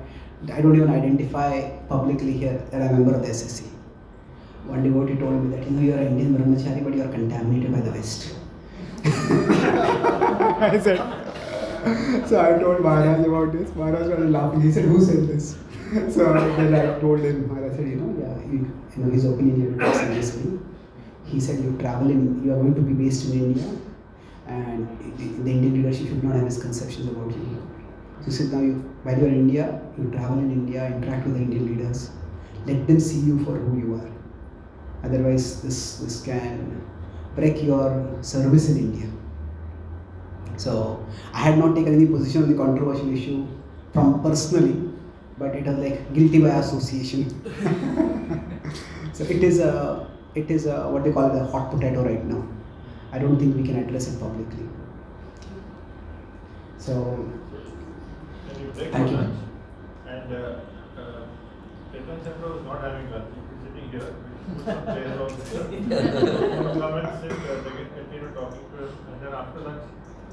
don't even identify publicly here that I'm a member of the SAC. One devotee told me that you are an Indian brahmachari, but you are contaminated by the West. I said. So I told Maharaj about this. Maharaj was laughing. He said, "Who said this?" So then I told him. Maharaj said, his opinion you take seriously. He said, you are going to be based in India, and the Indian leadership should not have misconceptions about you. So he said, while you are in India, you travel in India, interact with the Indian leaders. Let them see you for who you are. Otherwise, this can break your service in India. So I had not taken any position on the controversial issue from personally, but it was like guilty by association. So it is what they call a hot potato right now. I don't think we can address it publicly. So thank you. And Chetan Chandra was not having lunch. He's sitting here. Put some chairs out there. Come and sit. They can continue talking to him, and then after lunch,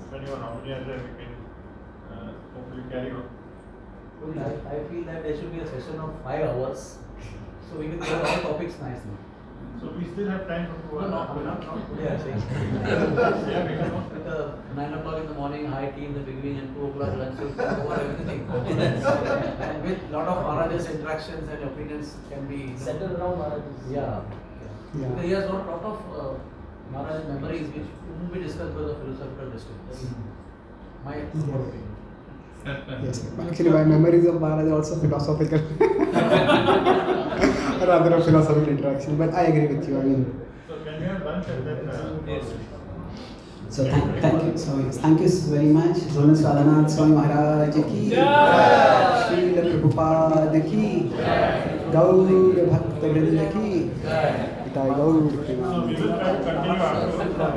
when you are nominee as we can hopefully carry on. I feel that there should be a session of 5 hours, so we can cover all topics nicely. So we still have time for 2 hours. No, not today, I think. With 9 o'clock in the morning, high tea in the beginning, and 2 o'clock lunch, so we can cover everything. And with lot of Maharaj's interactions and opinions can be Settled around Maharaj's. Yeah. Because he has got a lot of Maharaj's memories which won't be discussed by the philosophical district. That's my opinion. Yes, actually my memories of Maharaj are also philosophical. Rather a philosophical interaction, but I agree with you. So can we have lunch and then? Yes. So thank you. So thank you very much. Zonas Radhanath Swami Maharaj ki Jai. Srila Prabhupada ki Gaur Bhakta Vrinda ki Jai Gaur So we will try to continue after.